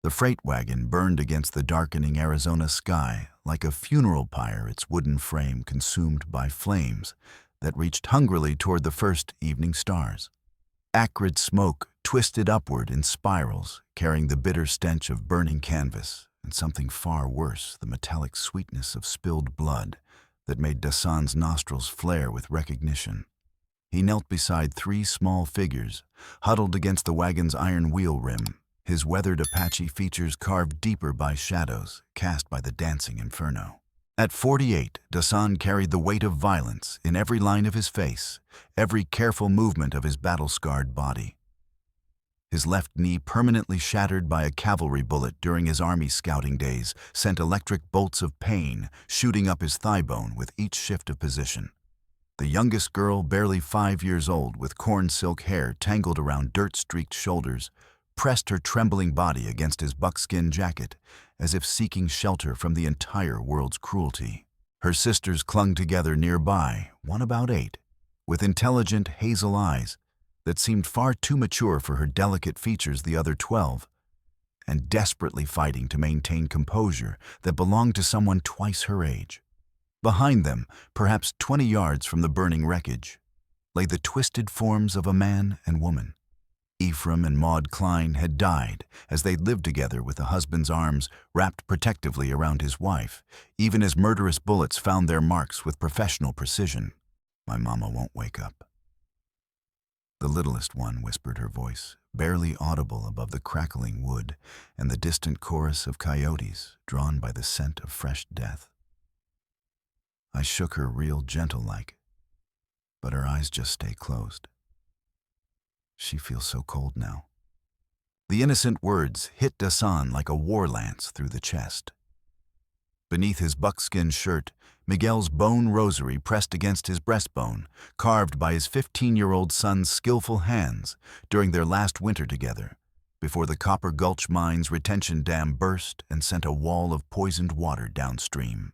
The freight wagon burned against the darkening Arizona sky like a funeral pyre, its wooden frame consumed by flames that reached hungrily toward the first evening stars. Acrid smoke twisted upward in spirals, carrying the bitter stench of burning canvas and something far worse, the metallic sweetness of spilled blood that made Dasan's nostrils flare with recognition. He knelt beside three small figures, huddled against the wagon's iron wheel rim, his weathered Apache features carved deeper by shadows cast by the dancing inferno. At 48, Dasan carried the weight of violence in every line of his face, every careful movement of his battle-scarred body. His left knee, permanently shattered by a cavalry bullet during his army scouting days, sent electric bolts of pain shooting up his thigh bone with each shift of position. The youngest girl, barely 5 years old, with corn silk hair tangled around dirt-streaked shoulders, pressed her trembling body against his buckskin jacket, as if seeking shelter from the entire world's cruelty. Her sisters clung together nearby, one about 8, with intelligent hazel eyes that seemed far too mature for her delicate features, the other 12, and desperately fighting to maintain composure that belonged to someone twice her age. Behind them, perhaps 20 yards from the burning wreckage, lay the twisted forms of a man and woman. Ephraim and Maud Klein had died as they lived together with a husband's arms wrapped protectively around his wife, even as murderous bullets found their marks with professional precision. "My mama won't wake up." The littlest one whispered, her voice barely audible above the crackling wood and the distant chorus of coyotes drawn by the scent of fresh death. I shook her real gentle-like, but her eyes just stay closed. "She feels so cold now." The innocent words hit Dasan like a war lance through the chest. Beneath his buckskin shirt, Miguel's bone rosary pressed against his breastbone, carved by his 15-year-old son's skillful hands during their last winter together, before the Copper Gulch mine's retention dam burst and sent a wall of poisoned water downstream.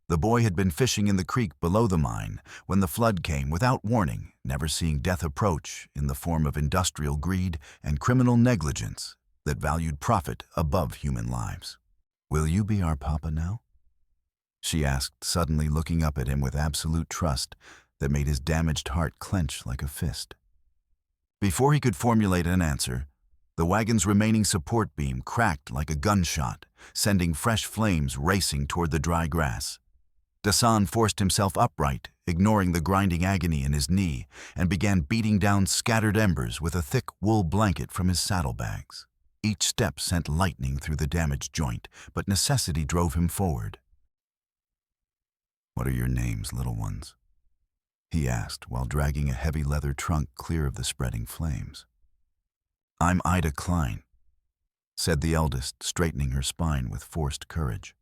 The boy had been fishing in the creek below the mine when the flood came without warning, never seeing death approach in the form of industrial greed and criminal negligence that valued profit above human lives. "Will you be our papa now?" she asked, suddenly looking up at him with absolute trust that made his damaged heart clench like a fist. Before he could formulate an answer, the wagon's remaining support beam cracked like a gunshot, sending fresh flames racing toward the dry grass. Dasan forced himself upright, ignoring the grinding agony in his knee, and began beating down scattered embers with a thick wool blanket from his saddlebags. Each step sent lightning through the damaged joint, but necessity drove him forward. "What are your names, little ones?" he asked while dragging a heavy leather trunk clear of the spreading flames. "I'm Ida Klein," said the eldest, straightening her spine with forced courage.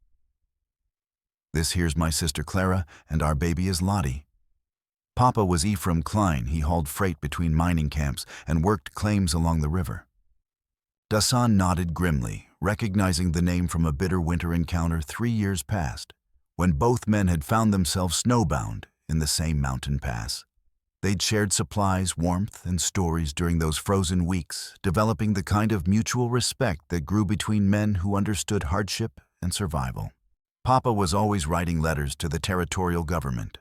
"This here's my sister Clara, and our baby is Lottie." Papa was Ephraim Klein. He hauled freight between mining camps and worked claims along the river. Dasan nodded grimly, recognizing the name from a bitter winter encounter 3 years past, when both men had found themselves snowbound in the same mountain pass. They'd shared supplies, warmth, and stories during those frozen weeks, developing the kind of mutual respect that grew between men who understood hardship and survival. Papa was always writing letters to the territorial government.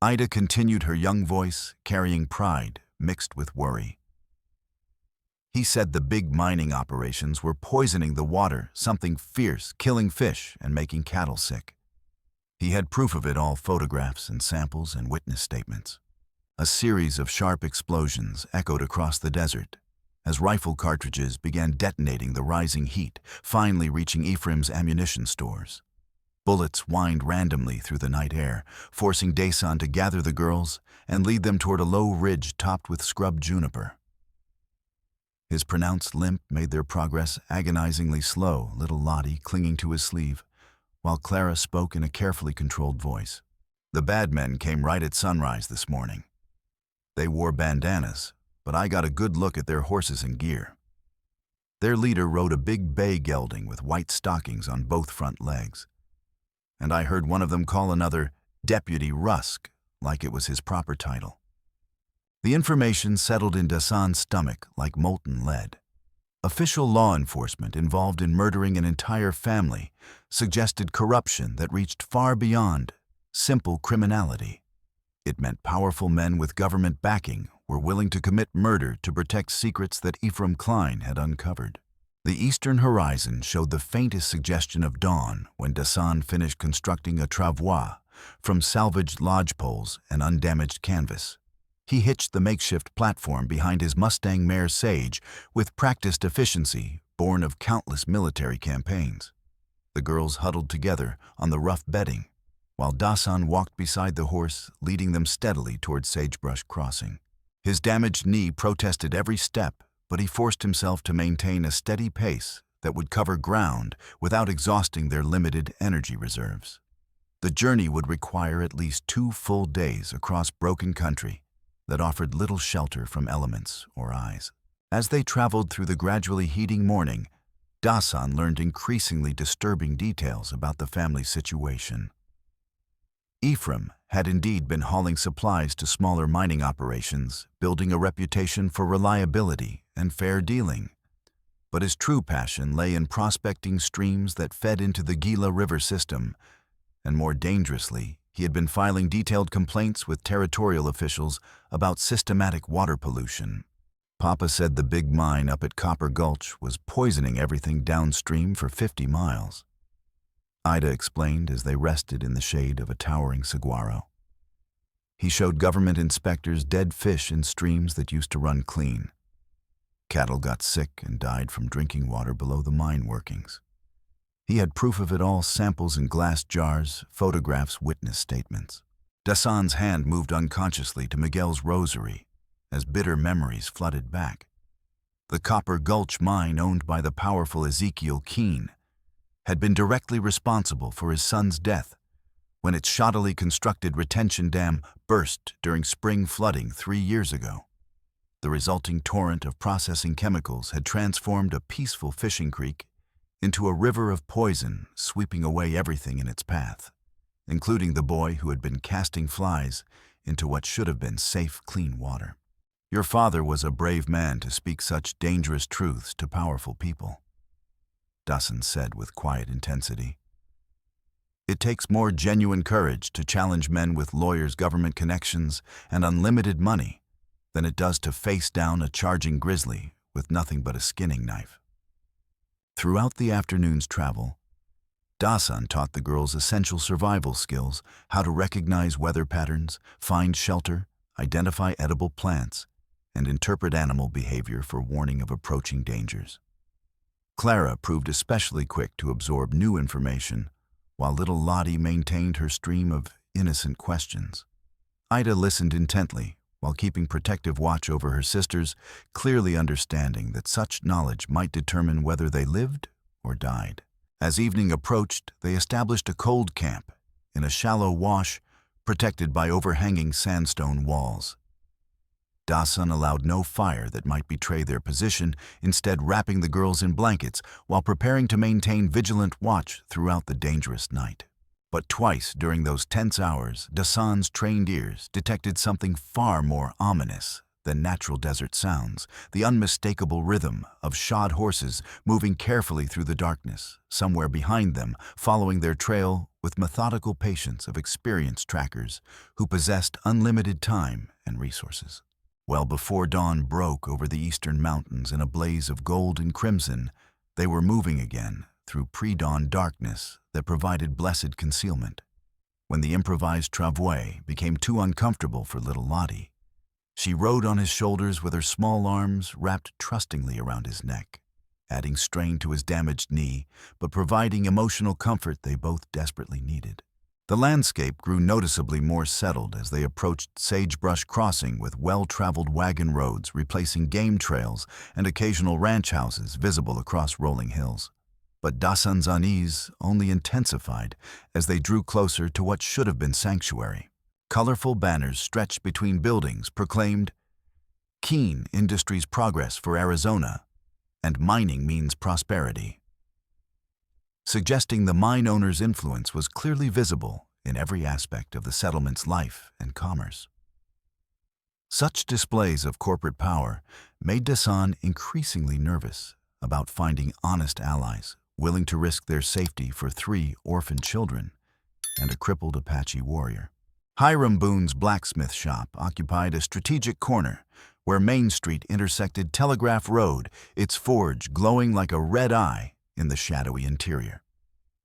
Ida continued, her young voice carrying pride mixed with worry. He said the big mining operations were poisoning the water, something fierce, killing fish and making cattle sick. He had proof of it all, photographs and samples and witness statements. A series of sharp explosions echoed across the desert as rifle cartridges began detonating the rising heat, finally reaching Ephraim's ammunition stores. Bullets whined randomly through the night air, forcing Dasan to gather the girls and lead them toward a low ridge topped with scrub juniper. His pronounced limp made their progress agonizingly slow, little Lottie clinging to his sleeve, while Clara spoke in a carefully controlled voice. "The bad men came right at sunrise this morning. They wore bandanas, but I got a good look at their horses and gear. Their leader rode a big bay gelding with white stockings on both front legs. And I heard one of them call another Deputy Rusk, like it was his proper title." The information settled in Dasan's stomach like molten lead. Official law enforcement involved in murdering an entire family suggested corruption that reached far beyond simple criminality. It meant powerful men with government backing were willing to commit murder to protect secrets that Ephraim Klein had uncovered. The eastern horizon showed the faintest suggestion of dawn when Dasan finished constructing a travois from salvaged lodgepoles and undamaged canvas. He hitched the makeshift platform behind his Mustang mare Sage with practiced efficiency born of countless military campaigns. The girls huddled together on the rough bedding, while Dasan walked beside the horse, leading them steadily toward Sagebrush Crossing. His damaged knee protested every step, but he forced himself to maintain a steady pace that would cover ground without exhausting their limited energy reserves. The journey would require at least 2 full days across broken country that offered little shelter from elements or eyes. As they traveled through the gradually heating morning, Dasan learned increasingly disturbing details about the family's situation. Ephraim had indeed been hauling supplies to smaller mining operations, building a reputation for reliability and fair dealing. But his true passion lay in prospecting streams that fed into the Gila River system, and more dangerously, he had been filing detailed complaints with territorial officials about systematic water pollution. Papa said the big mine up at Copper Gulch was poisoning everything downstream for 50 miles. Ida explained as they rested in the shade of a towering saguaro. He showed government inspectors dead fish in streams that used to run clean. Cattle got sick and died from drinking water below the mine workings. He had proof of it all: samples in glass jars, photographs, witness statements. Dasan's hand moved unconsciously to Miguel's rosary as bitter memories flooded back. The Copper Gulch mine, owned by the powerful Ezekiel Keane, had been directly responsible for his son's death when its shoddily constructed retention dam burst during spring flooding 3 years ago. The resulting torrent of processing chemicals had transformed a peaceful fishing creek into a river of poison, sweeping away everything in its path, including the boy who had been casting flies into what should have been safe, clean water. Your father was a brave man to speak such dangerous truths to powerful people, Dasan said with quiet intensity. It takes more genuine courage to challenge men with lawyers, government connections, and unlimited money than it does to face down a charging grizzly with nothing but a skinning knife. Throughout the afternoon's travel, Dasan taught the girls essential survival skills: how to recognize weather patterns, find shelter, identify edible plants, and interpret animal behavior for warning of approaching dangers. Clara proved especially quick to absorb new information, while little Lottie maintained her stream of innocent questions. Ida listened intently, while keeping protective watch over her sisters, clearly understanding that such knowledge might determine whether they lived or died. As evening approached, they established a cold camp in a shallow wash protected by overhanging sandstone walls. Dasan allowed no fire that might betray their position, instead wrapping the girls in blankets while preparing to maintain vigilant watch throughout the dangerous night. But twice during those tense hours, Dasan's trained ears detected something far more ominous than natural desert sounds: the unmistakable rhythm of shod horses moving carefully through the darkness, somewhere behind them, following their trail with methodical patience of experienced trackers who possessed unlimited time and resources. Well before dawn broke over the eastern mountains in a blaze of gold and crimson, they were moving again through pre-dawn darkness that provided blessed concealment. When the improvised travois became too uncomfortable for little Lottie, she rode on his shoulders with her small arms wrapped trustingly around his neck, adding strain to his damaged knee, but providing emotional comfort they both desperately needed. The landscape grew noticeably more settled as they approached Sagebrush Crossing, with well-traveled wagon roads replacing game trails and occasional ranch houses visible across rolling hills. But Dasan's unease only intensified as they drew closer to what should have been sanctuary. Colorful banners stretched between buildings proclaimed, "Keane Industries Progress for Arizona," and "Mining Means Prosperity," suggesting the mine owner's influence was clearly visible in every aspect of the settlement's life and commerce. Such displays of corporate power made Dasan increasingly nervous about finding honest allies willing to risk their safety for 3 orphaned children and a crippled Apache warrior. Hiram Boone's blacksmith shop occupied a strategic corner where Main Street intersected Telegraph Road, its forge glowing like a red eye in the shadowy interior.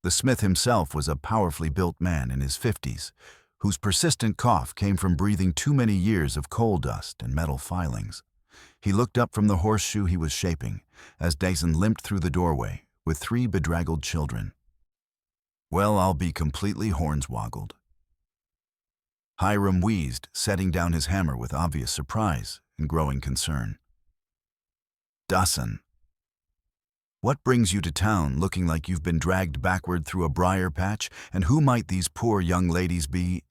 The smith himself was a powerfully built man in his 50s, whose persistent cough came from breathing too many years of coal dust and metal filings. He looked up from the horseshoe he was shaping as Dasan limped through the doorway with 3 bedraggled children. "Well, I'll be completely hornswoggled." Hiram wheezed, setting down his hammer with obvious surprise and growing concern. "Dasan, what brings you to town looking like you've been dragged backward through a briar patch, and who might these poor young ladies be?"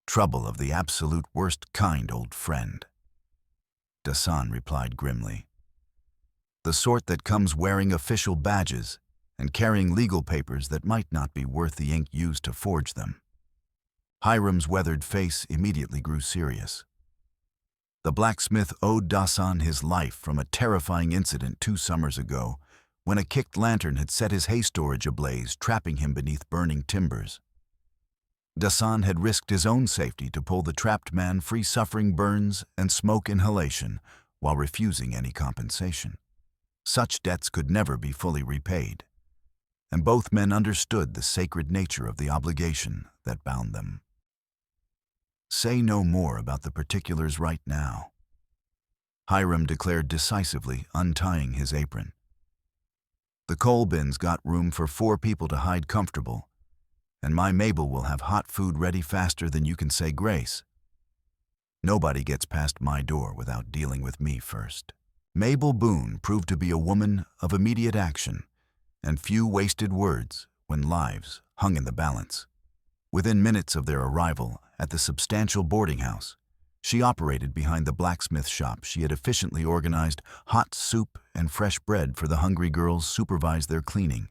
"Trouble of the absolute worst kind, old friend," Dasan replied grimly. "The sort that comes wearing official badges and carrying legal papers that might not be worth the ink used to forge them." Hiram's weathered face immediately grew serious. The blacksmith owed Dasan his life from a terrifying incident 2 summers ago when a kicked lantern had set his hay storage ablaze, trapping him beneath burning timbers. Dasan had risked his own safety to pull the trapped man free, suffering burns and smoke inhalation while refusing any compensation. Such debts could never be fully repaid, and both men understood the sacred nature of the obligation that bound them. "Say no more about the particulars right now," Hiram declared decisively, untying his apron. "The coal bin's got room for 4 people to hide comfortable, and my Mabel will have hot food ready faster than you can say grace. Nobody gets past my door without dealing with me first." Mabel Boone proved to be a woman of immediate action and few wasted words when lives hung in the balance. Within minutes of their arrival at the substantial boarding house, she operated behind the blacksmith shop. She had efficiently organized hot soup and fresh bread for the hungry girls, supervised their cleaning,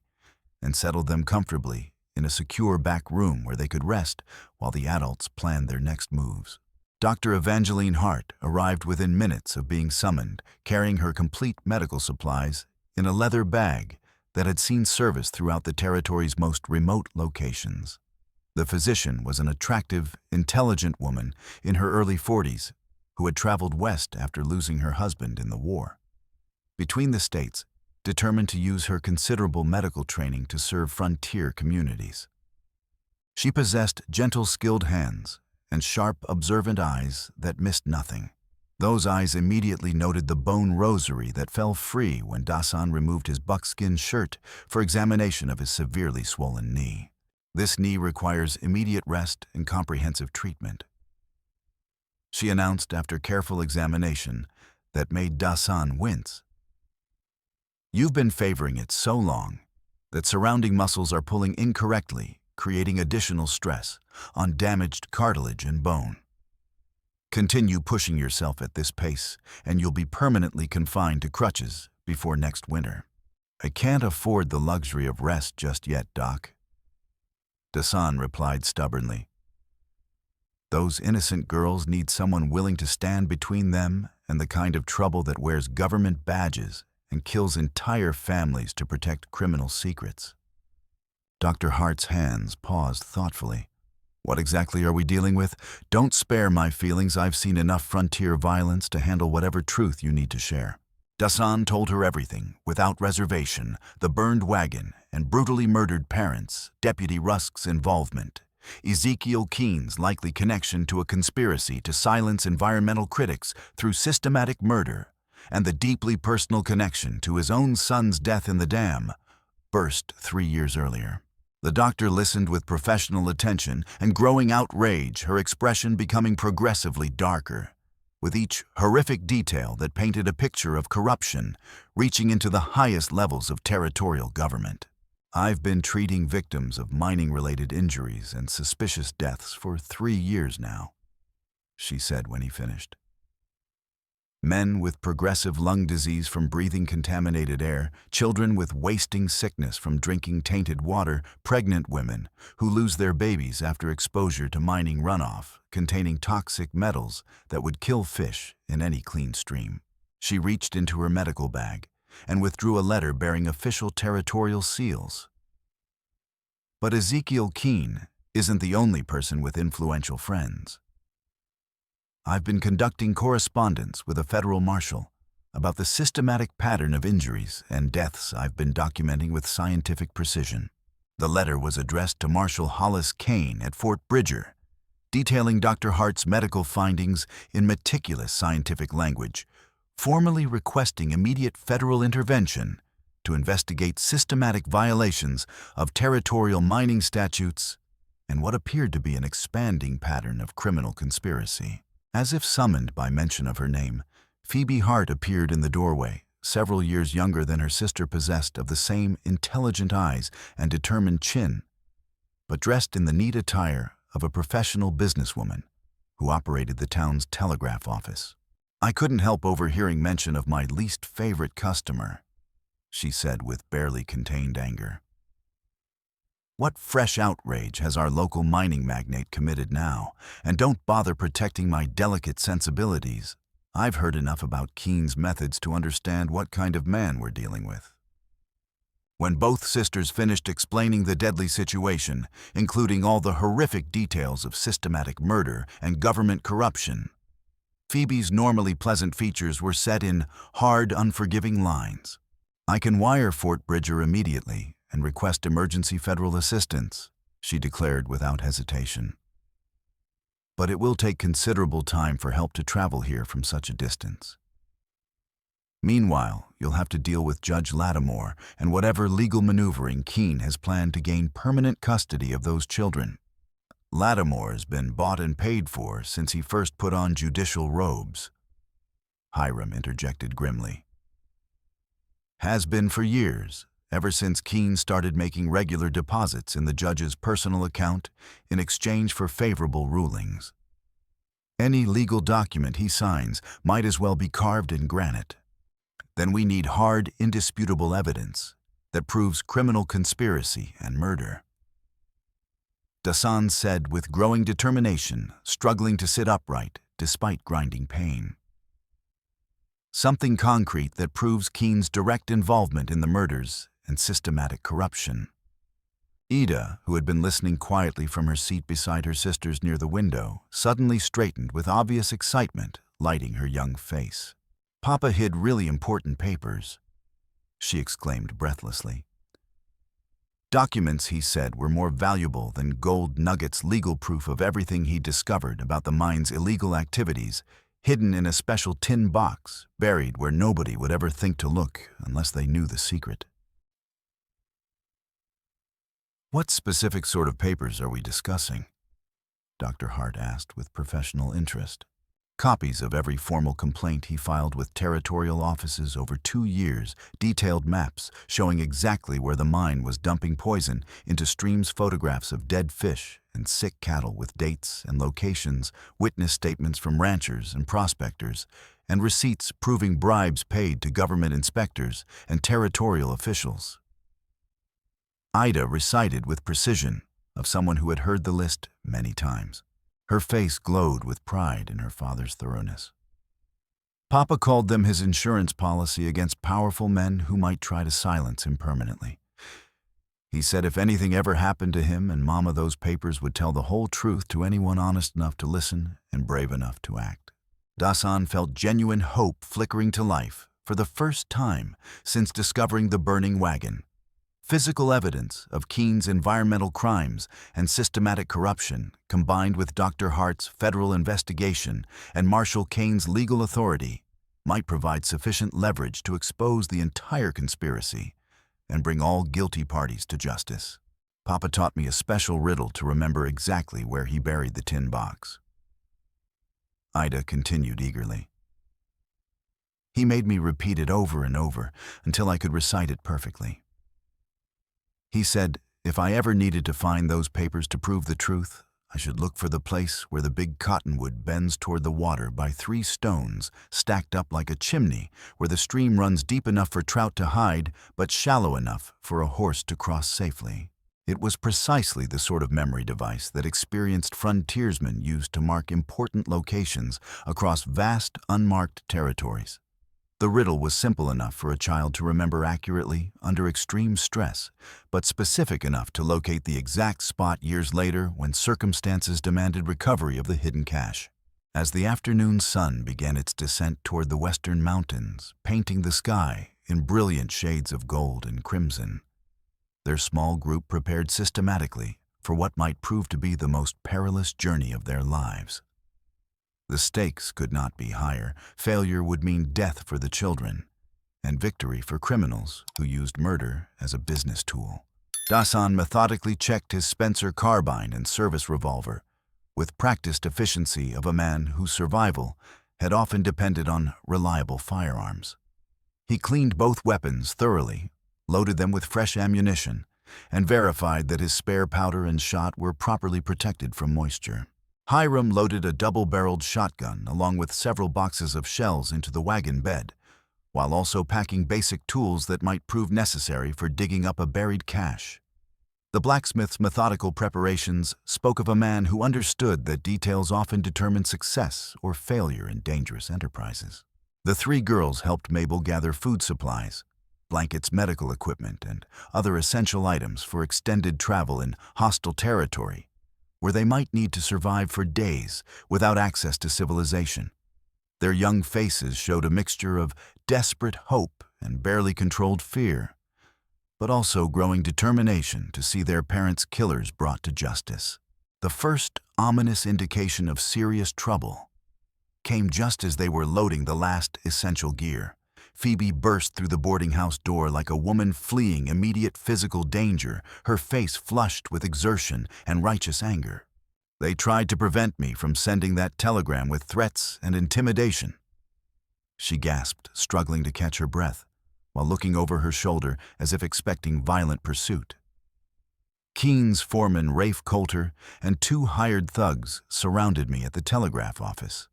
and settled them comfortably in a secure back room where they could rest while the adults planned their next moves. Dr. Evangeline Hart arrived within minutes of being summoned, carrying her complete medical supplies in a leather bag that had seen service throughout the territory's most remote locations. The physician was an attractive, intelligent woman in her early 40s who had traveled west after losing her husband in the war. Between the states, determined to use her considerable medical training to serve frontier communities. She possessed gentle, skilled hands and sharp, observant eyes that missed nothing. Those eyes immediately noted the bone rosary that fell free when Dasan removed his buckskin shirt for examination of his severely swollen knee. "This knee requires immediate rest and comprehensive treatment," she announced after careful examination that made Dasan wince. "You've been favoring it so long that surrounding muscles are pulling incorrectly, creating additional stress on damaged cartilage and bone. Continue pushing yourself at this pace, and you'll be permanently confined to crutches before next winter." "I can't afford the luxury of rest just yet, Doc," Dasan replied stubbornly. "Those innocent girls need someone willing to stand between them and the kind of trouble that wears government badges and kills entire families to protect criminal secrets." Dr. Hart's hands paused thoughtfully. "What exactly are we dealing with? Don't spare my feelings. I've seen enough frontier violence to handle whatever truth you need to share." Dasan told her everything, without reservation: the burned wagon and brutally murdered parents, Deputy Rusk's involvement, Ezekiel Keane's likely connection to a conspiracy to silence environmental critics through systematic murder, and the deeply personal connection to his own son's death in the dam, burst 3 years earlier. The doctor listened with professional attention and growing outrage, her expression becoming progressively darker, with each horrific detail that painted a picture of corruption reaching into the highest levels of territorial government. "I've been treating victims of mining-related injuries and suspicious deaths for 3 years now," she said when he finished. "Men with progressive lung disease from breathing contaminated air, children with wasting sickness from drinking tainted water, pregnant women who lose their babies after exposure to mining runoff containing toxic metals that would kill fish in any clean stream." She reached into her medical bag and withdrew a letter bearing official territorial seals. But Ezekiel Keane isn't the only person with influential friends. I've been conducting correspondence with a federal marshal about the systematic pattern of injuries and deaths I've been documenting with scientific precision. The letter was addressed to Marshal Hollis Kane at Fort Bridger, detailing Dr. Hart's medical findings in meticulous scientific language, formally requesting immediate federal intervention to investigate systematic violations of territorial mining statutes and what appeared to be an expanding pattern of criminal conspiracy. As if summoned by mention of her name, Phoebe Hart appeared in the doorway, several years younger than her sister, possessed of the same intelligent eyes and determined chin, but dressed in the neat attire of a professional businesswoman who operated the town's telegraph office. "I couldn't help overhearing mention of my least favorite customer," she said with barely contained anger. "What fresh outrage has our local mining magnate committed now? And don't bother protecting my delicate sensibilities. I've heard enough about Keane's methods to understand what kind of man we're dealing with." When both sisters finished explaining the deadly situation, including all the horrific details of systematic murder and government corruption, Phoebe's normally pleasant features were set in hard, unforgiving lines. "I can wire Fort Bridger immediately and request emergency federal assistance," she declared without hesitation. "But it will take considerable time for help to travel here from such a distance. Meanwhile, you'll have to deal with Judge Lattimore and whatever legal maneuvering Keane has planned to gain permanent custody of those children. Lattimore's been bought and paid for since he first put on judicial robes," Hiram interjected grimly. "Has been for years, ever since Keane started making regular deposits in the judge's personal account in exchange for favorable rulings. Any legal document he signs might as well be carved in granite. Then we need hard, indisputable evidence that proves criminal conspiracy and murder," Dasan said with growing determination, struggling to sit upright despite grinding pain. "Something concrete that proves Keane's direct involvement in the murders and systematic corruption." Ida, who had been listening quietly from her seat beside her sisters near the window, suddenly straightened with obvious excitement, lighting her young face. "Papa hid really important papers," she exclaimed breathlessly. "Documents," he said, "were more valuable than gold nuggets, legal proof of everything he discovered about the mine's illegal activities, hidden in a special tin box, buried where nobody would ever think to look unless they knew the secret." "What specific sort of papers are we discussing?" Dr. Hart asked with professional interest. Copies of every formal complaint he filed with territorial offices over 2 years, detailed maps showing exactly where the mine was dumping poison into streams, photographs of dead fish and sick cattle with dates and locations, witness statements from ranchers and prospectors, and receipts proving bribes paid to government inspectors and territorial officials. Ida recited with precision of someone who had heard the list many times. Her face glowed with pride in her father's thoroughness. "Papa called them his insurance policy against powerful men who might try to silence him permanently. He said if anything ever happened to him and Mama, those papers would tell the whole truth to anyone honest enough to listen and brave enough to act." Dasan felt genuine hope flickering to life for the first time since discovering the burning wagon. Physical evidence of Keane's environmental crimes and systematic corruption, combined with Dr. Hart's federal investigation and Marshal Kane's legal authority, might provide sufficient leverage to expose the entire conspiracy and bring all guilty parties to justice. "Papa taught me a special riddle to remember exactly where he buried the tin box," Ida continued eagerly. "He made me repeat it over and over until I could recite it perfectly. He said if I ever needed to find those papers to prove the truth, I should look for the place where the big cottonwood bends toward the water by 3 stones stacked up like a chimney, where the stream runs deep enough for trout to hide but shallow enough for a horse to cross safely." It was precisely the sort of memory device that experienced frontiersmen used to mark important locations across vast, unmarked territories. The riddle was simple enough for a child to remember accurately under extreme stress, but specific enough to locate the exact spot years later when circumstances demanded recovery of the hidden cache. As the afternoon sun began its descent toward the western mountains, painting the sky in brilliant shades of gold and crimson, their small group prepared systematically for what might prove to be the most perilous journey of their lives. The stakes could not be higher. Failure would mean death for the children, and victory for criminals who used murder as a business tool. Dasan methodically checked his Spencer carbine and service revolver, with practiced efficiency of a man whose survival had often depended on reliable firearms. He cleaned both weapons thoroughly, loaded them with fresh ammunition, and verified that his spare powder and shot were properly protected from moisture. Hiram loaded a double-barreled shotgun along with several boxes of shells into the wagon bed, while also packing basic tools that might prove necessary for digging up a buried cache. The blacksmith's methodical preparations spoke of a man who understood that details often determine success or failure in dangerous enterprises. The three girls helped Mabel gather food supplies, blankets, medical equipment, and other essential items for extended travel in hostile territory, where they might need to survive for days without access to civilization. Their young faces showed a mixture of desperate hope and barely controlled fear, but also growing determination to see their parents' killers brought to justice. The first ominous indication of serious trouble came just as they were loading the last essential gear. Phoebe burst through the boarding house door like a woman fleeing immediate physical danger, her face flushed with exertion and righteous anger. "They tried to prevent me from sending that telegram with threats and intimidation," she gasped, struggling to catch her breath, while looking over her shoulder as if expecting violent pursuit. Keane's foreman, Rafe Coulter, and two hired thugs surrounded me at the telegraph office.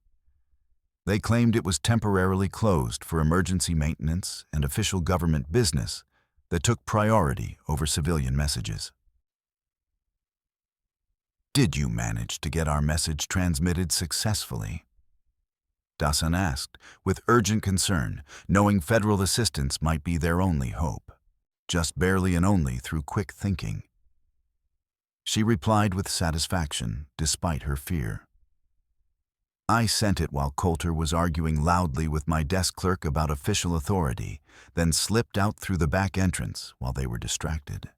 They claimed it was temporarily closed for emergency maintenance and official government business that took priority over civilian messages. "Did you manage to get our message transmitted successfully?" Dasan asked, with urgent concern, knowing federal assistance might be their only hope, just barely and only through quick thinking. She replied with satisfaction, despite her fear. "I sent it while Coulter was arguing loudly with my desk clerk about official authority, then slipped out through the back entrance while they were distracted.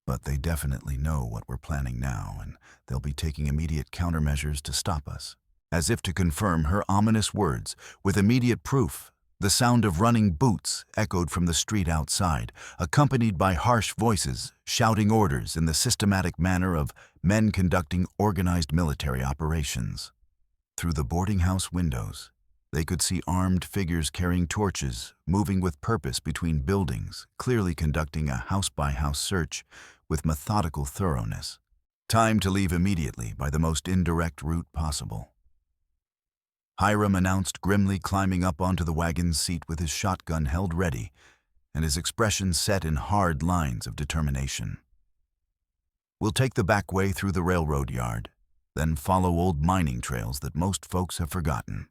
But they definitely know what we're planning now, and they'll be taking immediate countermeasures to stop us." As if to confirm her ominous words, with immediate proof, the sound of running boots echoed from the street outside, accompanied by harsh voices shouting orders in the systematic manner of men conducting organized military operations. Through the boarding house windows, they could see armed figures carrying torches, moving with purpose between buildings, clearly conducting a house-by-house search with methodical thoroughness. Time to leave immediately by the most indirect route possible. Hiram announced, grimly climbing up onto the wagon's seat with his shotgun held ready and his expression set in hard lines of determination. "We'll take the back way through the railroad yard, then follow old mining trails that most folks have forgotten.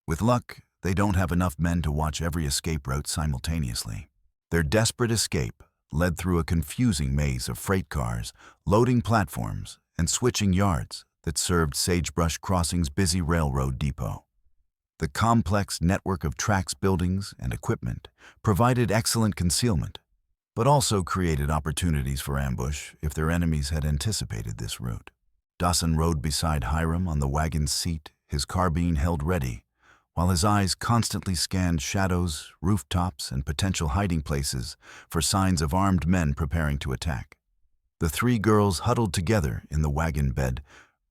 With luck, they don't have enough men to watch every escape route simultaneously." Their desperate escape led through a confusing maze of freight cars, loading platforms, and switching yards that served Sagebrush Crossing's busy railroad depot. The complex network of tracks, buildings, and equipment provided excellent concealment, but also created opportunities for ambush if their enemies had anticipated this route. Dasan rode beside Hiram on the wagon's seat, his carbine held ready, while his eyes constantly scanned shadows, rooftops, and potential hiding places for signs of armed men preparing to attack. The three girls huddled together in the wagon bed,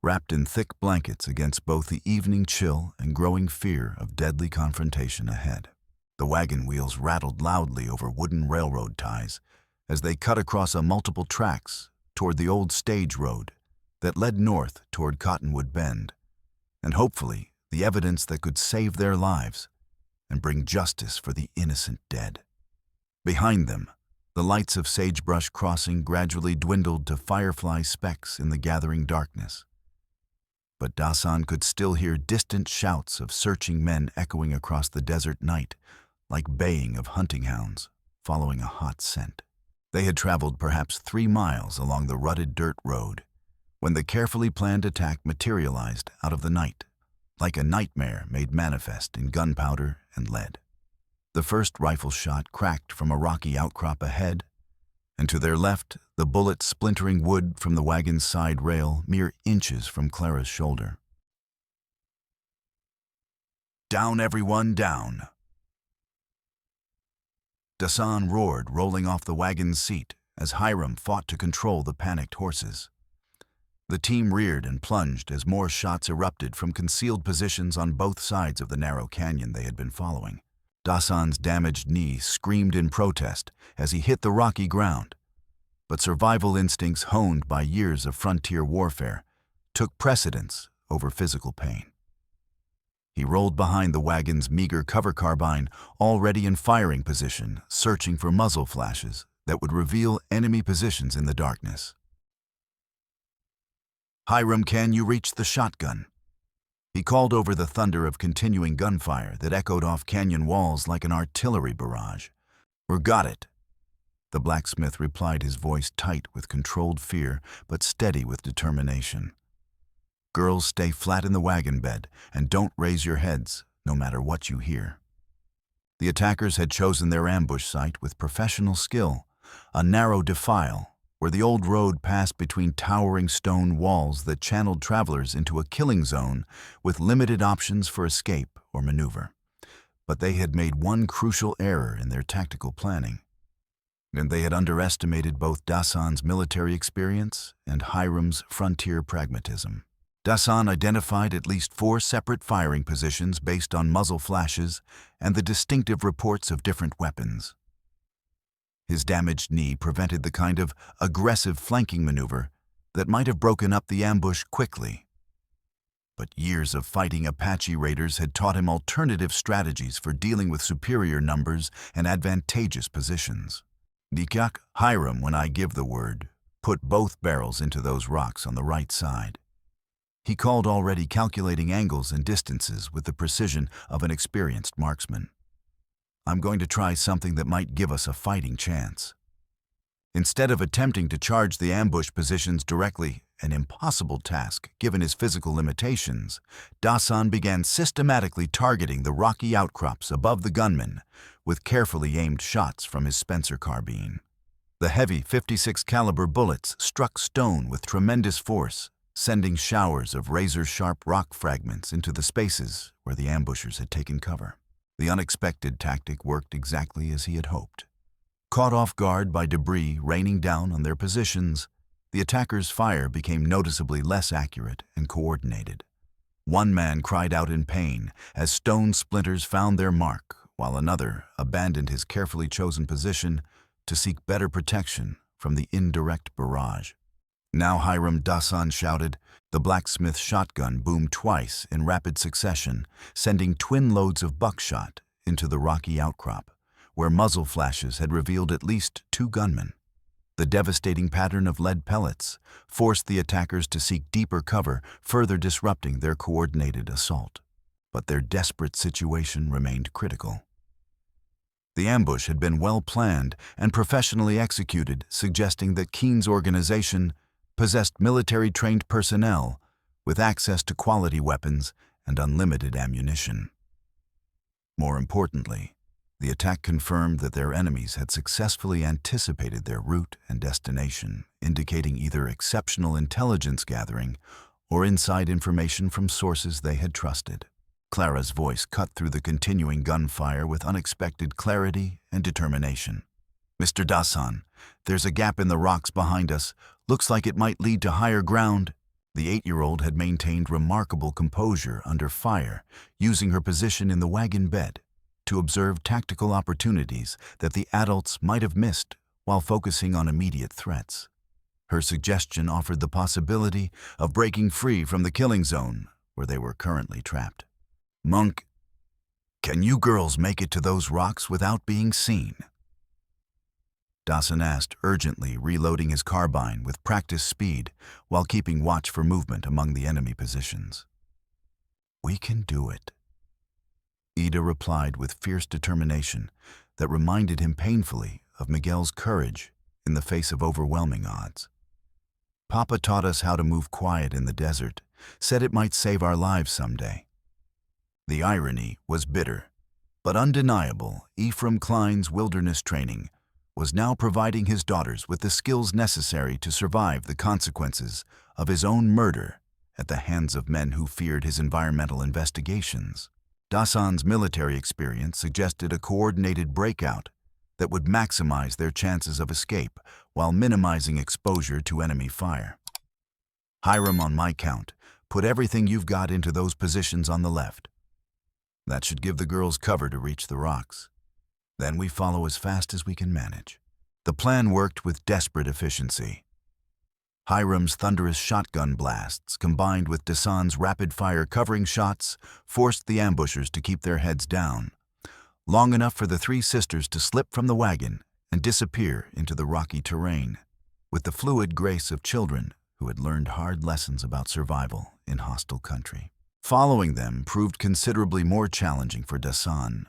wrapped in thick blankets against both the evening chill and growing fear of deadly confrontation ahead. The wagon wheels rattled loudly over wooden railroad ties as they cut across multiple tracks toward the old stage road that led north toward Cottonwood Bend, and hopefully the evidence that could save their lives and bring justice for the innocent dead. Behind them, the lights of Sagebrush Crossing gradually dwindled to firefly specks in the gathering darkness. But Dasan could still hear distant shouts of searching men echoing across the desert night, like baying of hunting hounds, following a hot scent. They had traveled perhaps 3 miles along the rutted dirt road when the carefully planned attack materialized out of the night, like a nightmare made manifest in gunpowder and lead. The first rifle shot cracked from a rocky outcrop ahead, and to their left, the bullet splintering wood from the wagon's side rail mere inches from Clara's shoulder. "Down, everyone, down!" Dasan roared, rolling off the wagon's seat as Hiram fought to control the panicked horses. The team reared and plunged as more shots erupted from concealed positions on both sides of the narrow canyon they had been following. Dasan's damaged knee screamed in protest as he hit the rocky ground, but survival instincts honed by years of frontier warfare took precedence over physical pain. He rolled behind the wagon's meager cover carbine, already in firing position, searching for muzzle flashes that would reveal enemy positions in the darkness. "Hiram, can you reach the shotgun?" He called over the thunder of continuing gunfire that echoed off canyon walls like an artillery barrage. "Got it," the blacksmith replied, his voice tight with controlled fear but steady with determination. "Girls, stay flat in the wagon bed and don't raise your heads, no matter what you hear." The attackers had chosen their ambush site with professional skill, a narrow defile where the old road passed between towering stone walls that channeled travelers into a killing zone with limited options for escape or maneuver. But they had made one crucial error in their tactical planning, and they had underestimated both Dasan's military experience and Hiram's frontier pragmatism. Dasan identified at least 4 separate firing positions based on muzzle flashes and the distinctive reports of different weapons. His damaged knee prevented the kind of aggressive flanking maneuver that might have broken up the ambush quickly. But years of fighting Apache raiders had taught him alternative strategies for dealing with superior numbers and advantageous positions. "Dikak, Hiram, when I give the word, put both barrels into those rocks on the right side." He called, already calculating angles and distances with the precision of an experienced marksman. "I'm going to try something that might give us a fighting chance." Instead of attempting to charge the ambush positions directly, an impossible task given his physical limitations, Dasan began systematically targeting the rocky outcrops above the gunmen with carefully aimed shots from his Spencer carbine. The heavy .56 caliber bullets struck stone with tremendous force, sending showers of razor-sharp rock fragments into the spaces where the ambushers had taken cover. The unexpected tactic worked exactly as he had hoped. Caught off guard by debris raining down on their positions, the attackers' fire became noticeably less accurate and coordinated. One man cried out in pain as stone splinters found their mark, while another abandoned his carefully chosen position to seek better protection from the indirect barrage. "Now, Hiram," Dasan shouted. The blacksmith's shotgun boomed twice in rapid succession, sending twin loads of buckshot into the rocky outcrop, where muzzle flashes had revealed at least 2 gunmen. The devastating pattern of lead pellets forced the attackers to seek deeper cover, further disrupting their coordinated assault. But their desperate situation remained critical. The ambush had been well planned and professionally executed, suggesting that Keane's organization possessed military-trained personnel with access to quality weapons and unlimited ammunition. More importantly, the attack confirmed that their enemies had successfully anticipated their route and destination, indicating either exceptional intelligence gathering or inside information from sources they had trusted. Clara's voice cut through the continuing gunfire with unexpected clarity and determination. "Mr. Dasan, there's a gap in the rocks behind us. Looks like it might lead to higher ground." The 8-year-old had maintained remarkable composure under fire, using her position in the wagon bed to observe tactical opportunities that the adults might have missed while focusing on immediate threats. Her suggestion offered the possibility of breaking free from the killing zone where they were currently trapped. "Monk, can you girls make it to those rocks without being seen?" Dasan asked urgently, reloading his carbine with practiced speed while keeping watch for movement among the enemy positions. "We can do it," Ida replied with fierce determination that reminded him painfully of Miguel's courage in the face of overwhelming odds. "Papa taught us how to move quiet in the desert, said it might save our lives someday." The irony was bitter, but undeniable. Ephraim Klein's wilderness training was now providing his daughters with the skills necessary to survive the consequences of his own murder at the hands of men who feared his environmental investigations. Dasan's military experience suggested a coordinated breakout that would maximize their chances of escape while minimizing exposure to enemy fire. "Hiram, on my count, put everything you've got into those positions on the left. That should give the girls cover to reach the rocks. Then we follow as fast as we can manage." The plan worked with desperate efficiency. Hiram's thunderous shotgun blasts, combined with Dasan's rapid-fire covering shots, forced the ambushers to keep their heads down, long enough for the three sisters to slip from the wagon and disappear into the rocky terrain, with the fluid grace of children who had learned hard lessons about survival in hostile country. Following them proved considerably more challenging for Dasan,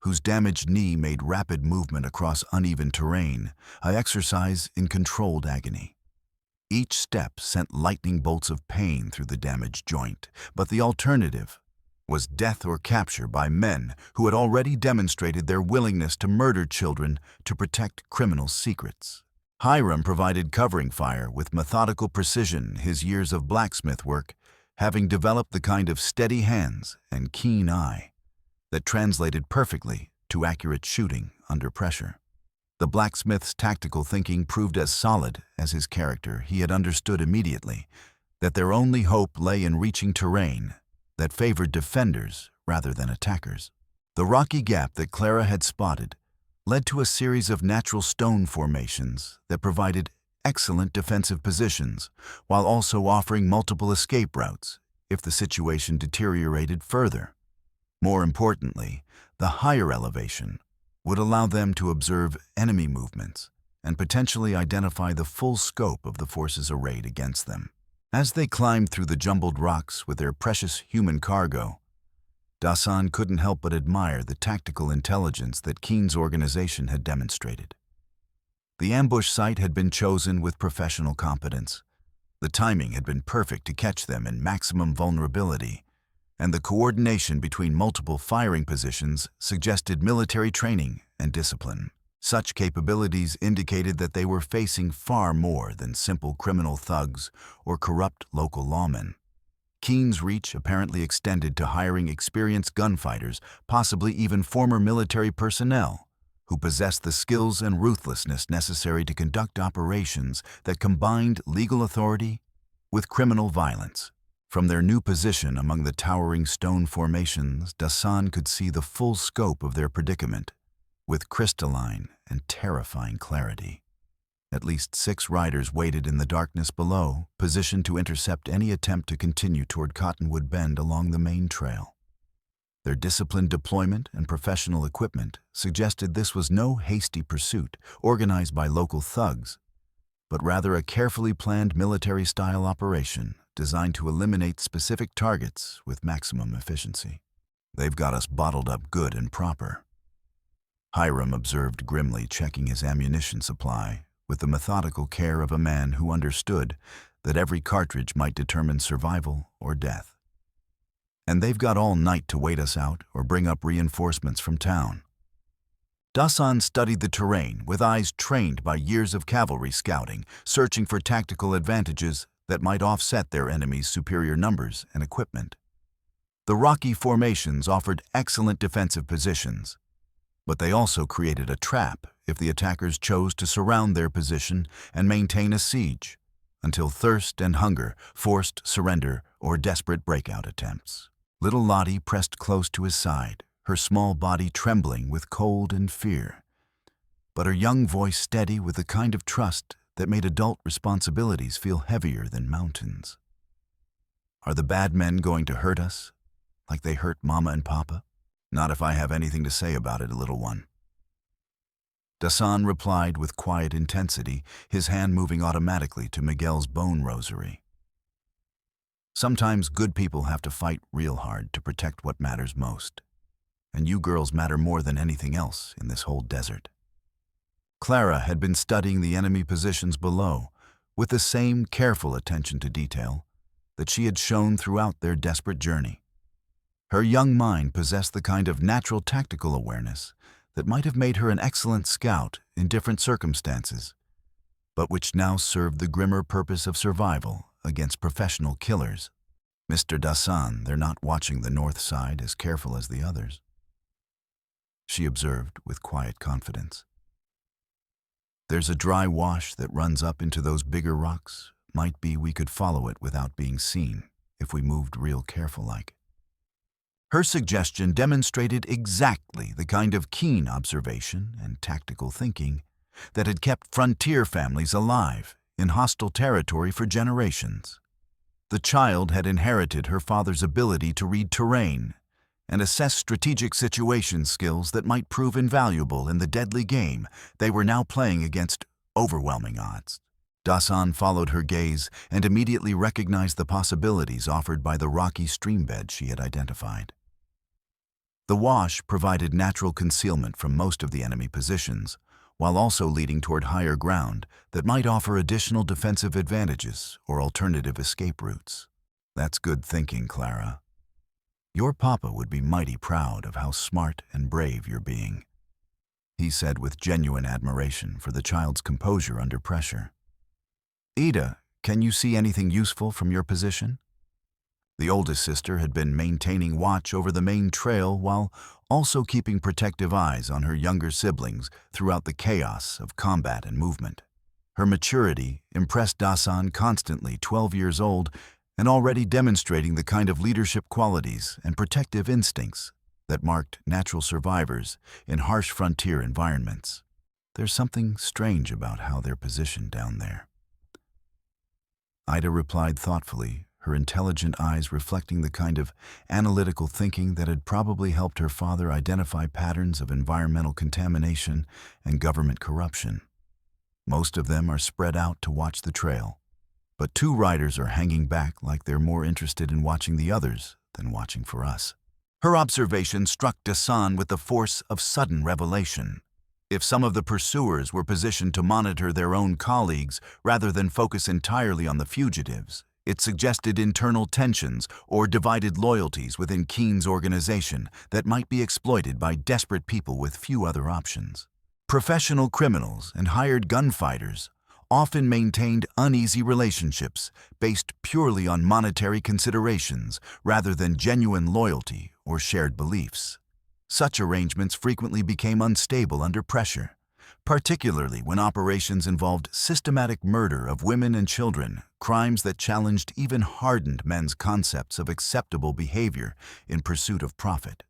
whose damaged knee made rapid movement across uneven terrain an exercise in controlled agony. Each step sent lightning bolts of pain through the damaged joint, but the alternative was death or capture by men who had already demonstrated their willingness to murder children to protect criminal secrets. Hiram provided covering fire with methodical precision, his years of blacksmith work having developed the kind of steady hands and keen eye that translated perfectly to accurate shooting under pressure. The blacksmith's tactical thinking proved as solid as his character. He had understood immediately that their only hope lay in reaching terrain that favored defenders rather than attackers. The rocky gap that Clara had spotted led to a series of natural stone formations that provided excellent defensive positions while also offering multiple escape routes if the situation deteriorated further. More importantly, the higher elevation would allow them to observe enemy movements and potentially identify the full scope of the forces arrayed against them. As they climbed through the jumbled rocks with their precious human cargo, Dasan couldn't help but admire the tactical intelligence that Keane's organization had demonstrated. The ambush site had been chosen with professional competence. The timing had been perfect to catch them in maximum vulnerability, and the coordination between multiple firing positions suggested military training and discipline. Such capabilities indicated that they were facing far more than simple criminal thugs or corrupt local lawmen. Keane's reach apparently extended to hiring experienced gunfighters, possibly even former military personnel, who possessed the skills and ruthlessness necessary to conduct operations that combined legal authority with criminal violence. From their new position among the towering stone formations, Dasan could see the full scope of their predicament with crystalline and terrifying clarity. At least 6 riders waited in the darkness below, positioned to intercept any attempt to continue toward Cottonwood Bend along the main trail. Their disciplined deployment and professional equipment suggested this was no hasty pursuit organized by local thugs, but rather a carefully planned military-style operation designed to eliminate specific targets with maximum efficiency. "They've got us bottled up good and proper," Hiram observed grimly, checking his ammunition supply with the methodical care of a man who understood that every cartridge might determine survival or death. "And they've got all night to wait us out or bring up reinforcements from town." Dasan studied the terrain with eyes trained by years of cavalry scouting, searching for tactical advantages that might offset their enemies' superior numbers and equipment. The rocky formations offered excellent defensive positions, but they also created a trap if the attackers chose to surround their position and maintain a siege until thirst and hunger forced surrender or desperate breakout attempts. Little Lottie pressed close to his side, her small body trembling with cold and fear, but her young voice steady with the kind of trust that made adult responsibilities feel heavier than mountains. "Are the bad men going to hurt us, like they hurt Mama and Papa?" "Not if I have anything to say about it, little one." Dasan replied with quiet intensity, his hand moving automatically to Miguel's bone rosary. Sometimes good people have to fight real hard to protect what matters most. And you girls matter more than anything else in this whole desert. Clara had been studying the enemy positions below with the same careful attention to detail that she had shown throughout their desperate journey. Her young mind possessed the kind of natural tactical awareness that might have made her an excellent scout in different circumstances, but which now served the grimmer purpose of survival against professional killers. Mr. Dasan, they're not watching the north side as careful as the others, she observed with quiet confidence. There's a dry wash that runs up into those bigger rocks. Might be we could follow it without being seen if we moved real careful-like. Her suggestion demonstrated exactly the kind of keen observation and tactical thinking that had kept frontier families alive in hostile territory for generations. The child had inherited her father's ability to read terrain and assess strategic situation skills that might prove invaluable in the deadly game they were now playing against overwhelming odds. Dasan followed her gaze and immediately recognized the possibilities offered by the rocky streambed she had identified. The wash provided natural concealment from most of the enemy positions, while also leading toward higher ground that might offer additional defensive advantages or alternative escape routes. That's good thinking, Clara. Your papa would be mighty proud of how smart and brave you're being, he said with genuine admiration for the child's composure under pressure. Ida, can you see anything useful from your position? The oldest sister had been maintaining watch over the main trail while also keeping protective eyes on her younger siblings throughout the chaos of combat and movement. Her maturity impressed Dasan, constantly 12 years old and already demonstrating the kind of leadership qualities and protective instincts that marked natural survivors in harsh frontier environments. There's something strange about how they're positioned down there. Ida replied thoughtfully, her intelligent eyes reflecting the kind of analytical thinking that had probably helped her father identify patterns of environmental contamination and government corruption. Most of them are spread out to watch the trail, but 2 riders are hanging back like they're more interested in watching the others than watching for us. Her observation struck Dasan with the force of sudden revelation. If some of the pursuers were positioned to monitor their own colleagues rather than focus entirely on the fugitives, it suggested internal tensions or divided loyalties within Keane's organization that might be exploited by desperate people with few other options. Professional criminals and hired gunfighters often maintained uneasy relationships based purely on monetary considerations rather than genuine loyalty or shared beliefs. Such arrangements frequently became unstable under pressure, particularly when operations involved systematic murder of women and children, crimes that challenged even hardened men's concepts of acceptable behavior in pursuit of profit.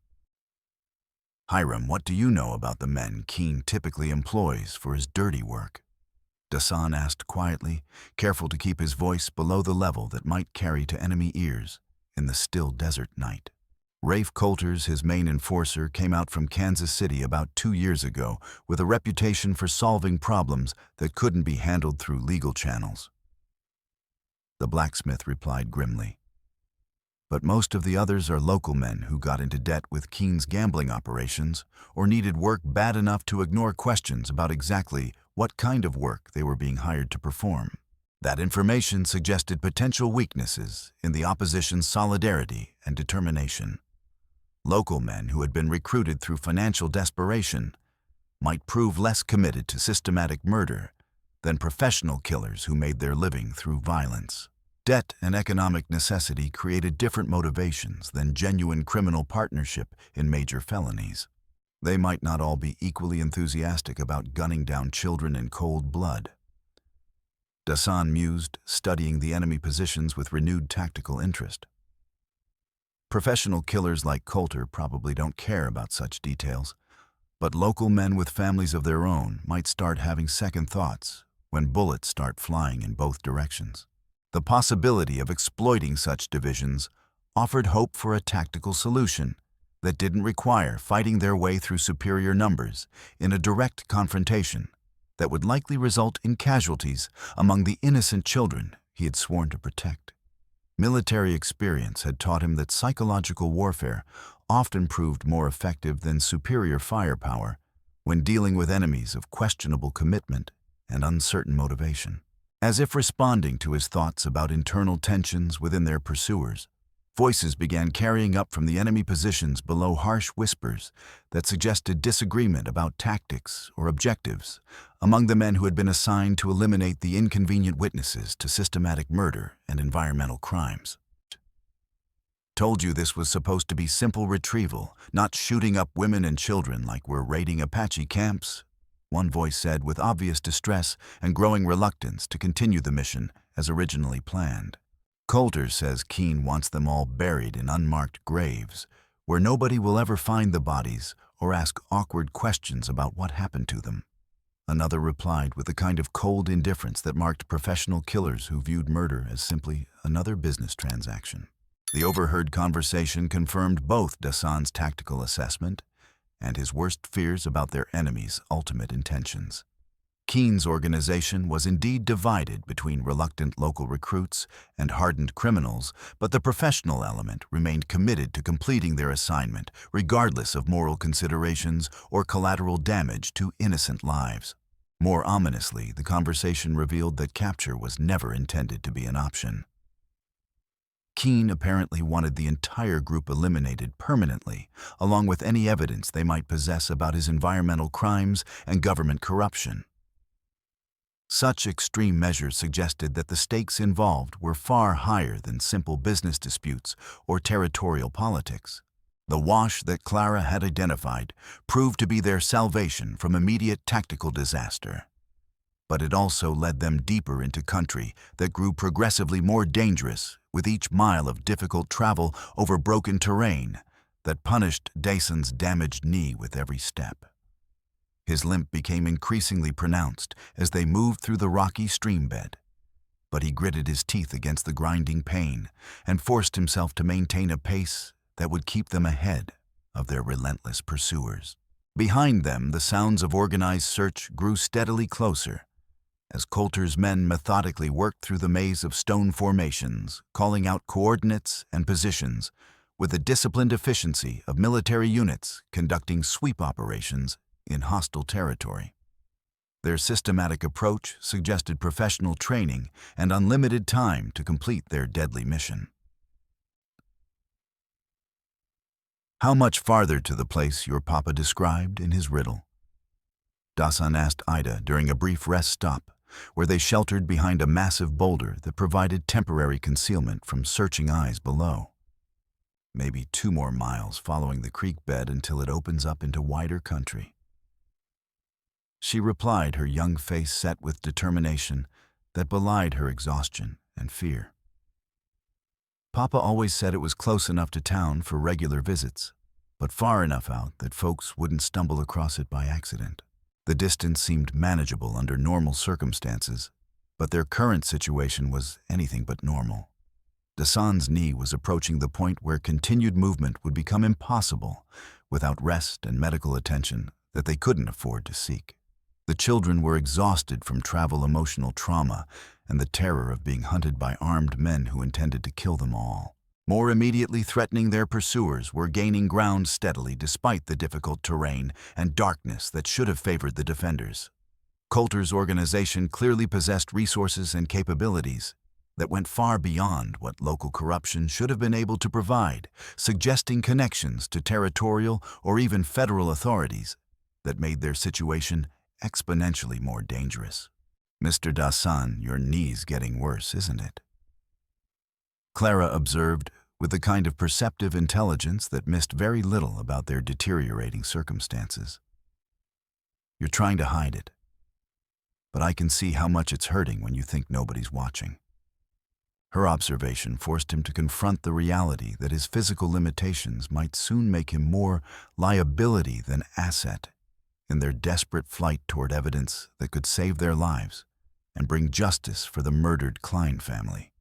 Hiram, what do you know about the men Keane typically employs for his dirty work? Dasan asked quietly, careful to keep his voice below the level that might carry to enemy ears in the still desert night. Rafe Coulters, his main enforcer, came out from Kansas City about 2 years ago with a reputation for solving problems that couldn't be handled through legal channels. The blacksmith replied grimly. But most of the others are local men who got into debt with Keane's gambling operations or needed work bad enough to ignore questions about exactly what kind of work they were being hired to perform. That information suggested potential weaknesses in the opposition's solidarity and determination. Local men who had been recruited through financial desperation might prove less committed to systematic murder than professional killers who made their living through violence. Debt and economic necessity created different motivations than genuine criminal partnership in major felonies. They might not all be equally enthusiastic about gunning down children in cold blood. Dasan mused, studying the enemy positions with renewed tactical interest. Professional killers like Coulter probably don't care about such details, but local men with families of their own might start having second thoughts when bullets start flying in both directions. The possibility of exploiting such divisions offered hope for a tactical solution that didn't require fighting their way through superior numbers in a direct confrontation that would likely result in casualties among the innocent children he had sworn to protect. Military experience had taught him that psychological warfare often proved more effective than superior firepower when dealing with enemies of questionable commitment and uncertain motivation. As if responding to his thoughts about internal tensions within their pursuers, voices began carrying up from the enemy positions below harsh whispers that suggested disagreement about tactics or objectives among the men who had been assigned to eliminate the inconvenient witnesses to systematic murder and environmental crimes. "Told you this was supposed to be simple retrieval, not shooting up women and children like we're raiding Apache camps," one voice said with obvious distress and growing reluctance to continue the mission as originally planned. Coulter says Keane wants them all buried in unmarked graves, where nobody will ever find the bodies or ask awkward questions about what happened to them. Another replied with the kind of cold indifference that marked professional killers who viewed murder as simply another business transaction. The overheard conversation confirmed both Dasan's tactical assessment and his worst fears about their enemy's ultimate intentions. Keane's organization was indeed divided between reluctant local recruits and hardened criminals, but the professional element remained committed to completing their assignment, regardless of moral considerations or collateral damage to innocent lives. More ominously, the conversation revealed that capture was never intended to be an option. Keane apparently wanted the entire group eliminated permanently, along with any evidence they might possess about his environmental crimes and government corruption. Such extreme measures suggested that the stakes involved were far higher than simple business disputes or territorial politics. The wash that Clara had identified proved to be their salvation from immediate tactical disaster. But it also led them deeper into country that grew progressively more dangerous with each mile of difficult travel over broken terrain that punished Dasan's damaged knee with every step. His limp became increasingly pronounced as they moved through the rocky stream bed, but he gritted his teeth against the grinding pain and forced himself to maintain a pace that would keep them ahead of their relentless pursuers. Behind them, the sounds of organized search grew steadily closer as Coulter's men methodically worked through the maze of stone formations, calling out coordinates and positions with the disciplined efficiency of military units conducting sweep operations in hostile territory. Their systematic approach suggested professional training and unlimited time to complete their deadly mission. "How much farther to the place your papa described in his riddle?" Dasan asked Ida during a brief rest stop, where they sheltered behind a massive boulder that provided temporary concealment from searching eyes below. "Maybe 2 more miles following the creek bed until it opens up into wider country." She replied, her young face set with determination that belied her exhaustion and fear. "Papa always said it was close enough to town for regular visits, but far enough out that folks wouldn't stumble across it by accident." The distance seemed manageable under normal circumstances, but their current situation was anything but normal. Dasan's knee was approaching the point where continued movement would become impossible without rest and medical attention that they couldn't afford to seek. The children were exhausted from travel emotional trauma and the terror of being hunted by armed men who intended to kill them all. More immediately threatening their pursuers were gaining ground steadily despite the difficult terrain and darkness that should have favored the defenders. Coulter's organization clearly possessed resources and capabilities that went far beyond what local corruption should have been able to provide, suggesting connections to territorial or even federal authorities that made their situation exponentially more dangerous. "Mr. Dasan, your knee's getting worse, isn't it?" Clara observed with the kind of perceptive intelligence that missed very little about their deteriorating circumstances. "You're trying to hide it, but I can see how much it's hurting when you think nobody's watching." Her observation forced him to confront the reality that his physical limitations might soon make him more liability than asset in their desperate flight toward evidence that could save their lives and bring justice for the murdered Klein family.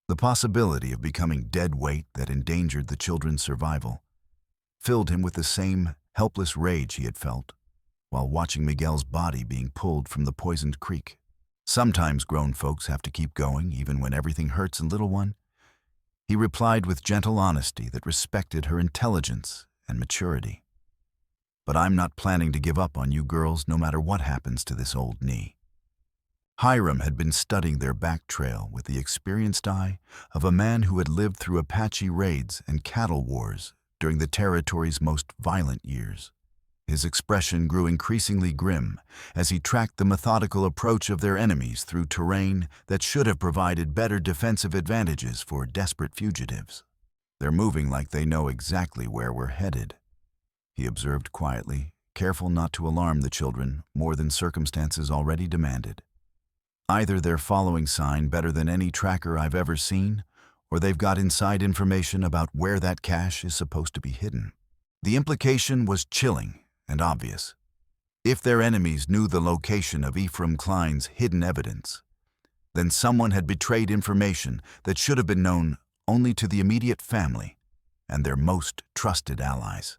The possibility of becoming dead weight that endangered the children's survival filled him with the same helpless rage he had felt while watching Miguel's body being pulled from the poisoned creek. Sometimes grown folks have to keep going even when everything hurts, and little one, he replied with gentle honesty that respected her intelligence and maturity. But I'm not planning to give up on you girls no matter what happens to this old knee. Hiram had been studying their back trail with the experienced eye of a man who had lived through Apache raids and cattle wars during the territory's most violent years. His expression grew increasingly grim as he tracked the methodical approach of their enemies through terrain that should have provided better defensive advantages for desperate fugitives. They're moving like they know exactly where we're headed, he observed quietly, careful not to alarm the children more than circumstances already demanded. Either they're following sign better than any tracker I've ever seen, or they've got inside information about where that cache is supposed to be hidden. The implication was chilling and obvious. If their enemies knew the location of Ephraim Klein's hidden evidence, then someone had betrayed information that should have been known only to the immediate family and their most trusted allies.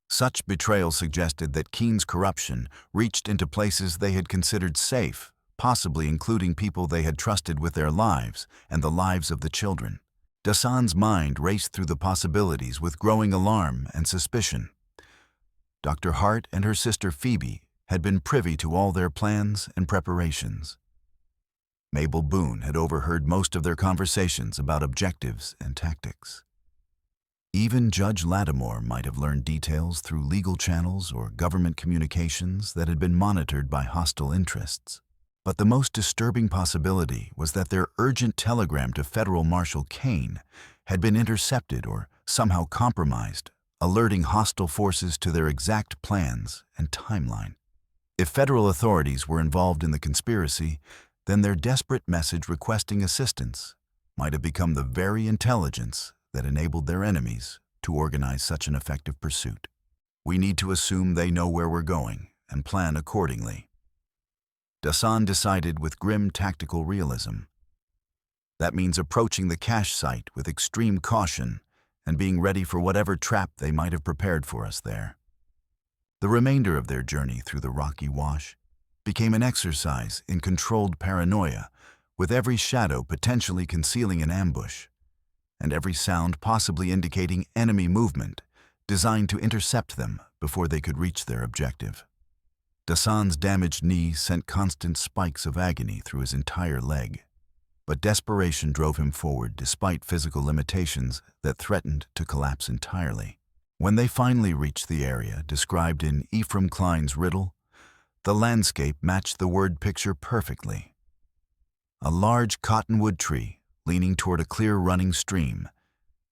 Such betrayal suggested that Keane's corruption reached into places they had considered safe, possibly including people they had trusted with their lives and the lives of the children. Dasan's mind raced through the possibilities with growing alarm and suspicion. Dr. Hart and her sister Phoebe had been privy to all their plans and preparations. Mabel Boone had overheard most of their conversations about objectives and tactics. Even Judge Lattimore might have learned details through legal channels or government communications that had been monitored by hostile interests. But the most disturbing possibility was that their urgent telegram to Federal Marshal Keane had been intercepted or somehow compromised, alerting hostile forces to their exact plans and timeline. If federal authorities were involved in the conspiracy, then their desperate message requesting assistance might have become the very intelligence that enabled their enemies to organize such an effective pursuit. We need to assume they know where we're going and plan accordingly, Dasan decided with grim tactical realism. That means approaching the cache site with extreme caution and being ready for whatever trap they might have prepared for us there. The remainder of their journey through the rocky wash became an exercise in controlled paranoia, with every shadow potentially concealing an ambush, and every sound possibly indicating enemy movement, designed to intercept them before they could reach their objective. Dasan's damaged knee sent constant spikes of agony through his entire leg, but desperation drove him forward despite physical limitations that threatened to collapse entirely. When they finally reached the area described in Ephraim Klein's riddle, the landscape matched the word picture perfectly. A large cottonwood tree leaning toward a clear running stream,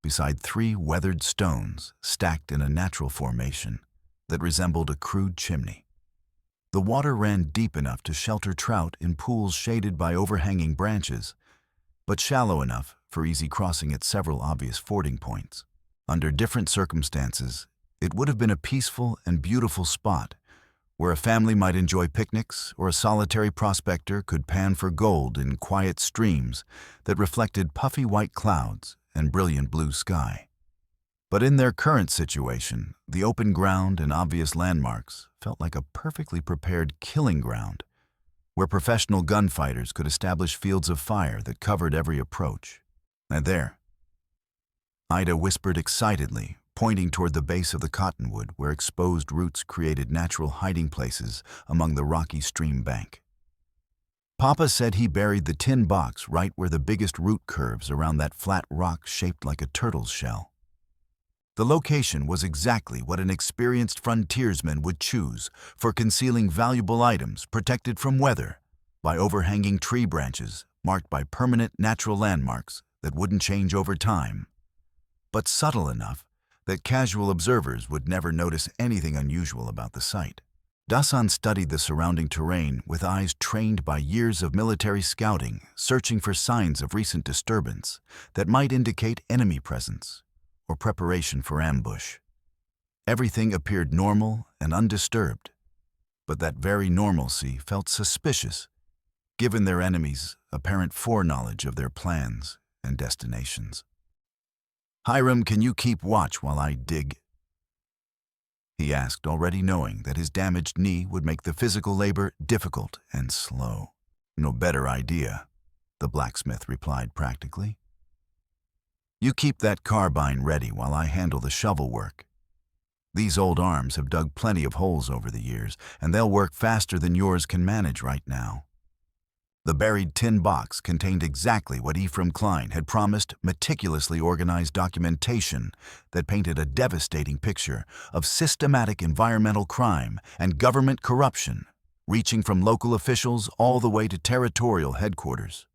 beside 3 weathered stones stacked in a natural formation that resembled a crude chimney. The water ran deep enough to shelter trout in pools shaded by overhanging branches, but shallow enough for easy crossing at several obvious fording points. Under different circumstances, it would have been a peaceful and beautiful spot where a family might enjoy picnics or a solitary prospector could pan for gold in quiet streams that reflected puffy white clouds and brilliant blue sky. But in their current situation, the open ground and obvious landmarks felt like a perfectly prepared killing ground where professional gunfighters could establish fields of fire that covered every approach. And there, Ida whispered excitedly, pointing toward the base of the cottonwood where exposed roots created natural hiding places among the rocky stream bank. Papa said he buried the tin box right where the biggest root curves around that flat rock shaped like a turtle's shell. The location was exactly what an experienced frontiersman would choose for concealing valuable items protected from weather by overhanging tree branches marked by permanent natural landmarks that wouldn't change over time, but subtle enough that casual observers would never notice anything unusual about the site. Dasan studied the surrounding terrain with eyes trained by years of military scouting, searching for signs of recent disturbance that might indicate enemy presence or preparation for ambush. Everything appeared normal and undisturbed, but that very normalcy felt suspicious, given their enemies' apparent foreknowledge of their plans and destinations. "Hiram, can you keep watch while I dig?" he asked, already knowing that his damaged knee would make the physical labor difficult and slow. "No better idea," the blacksmith replied practically. "You keep that carbine ready while I handle the shovel work. These old arms have dug plenty of holes over the years, and they'll work faster than yours can manage right now." The buried tin box contained exactly what Ephraim Klein had promised: meticulously organized documentation that painted a devastating picture of systematic environmental crime and government corruption, reaching from local officials all the way to territorial headquarters.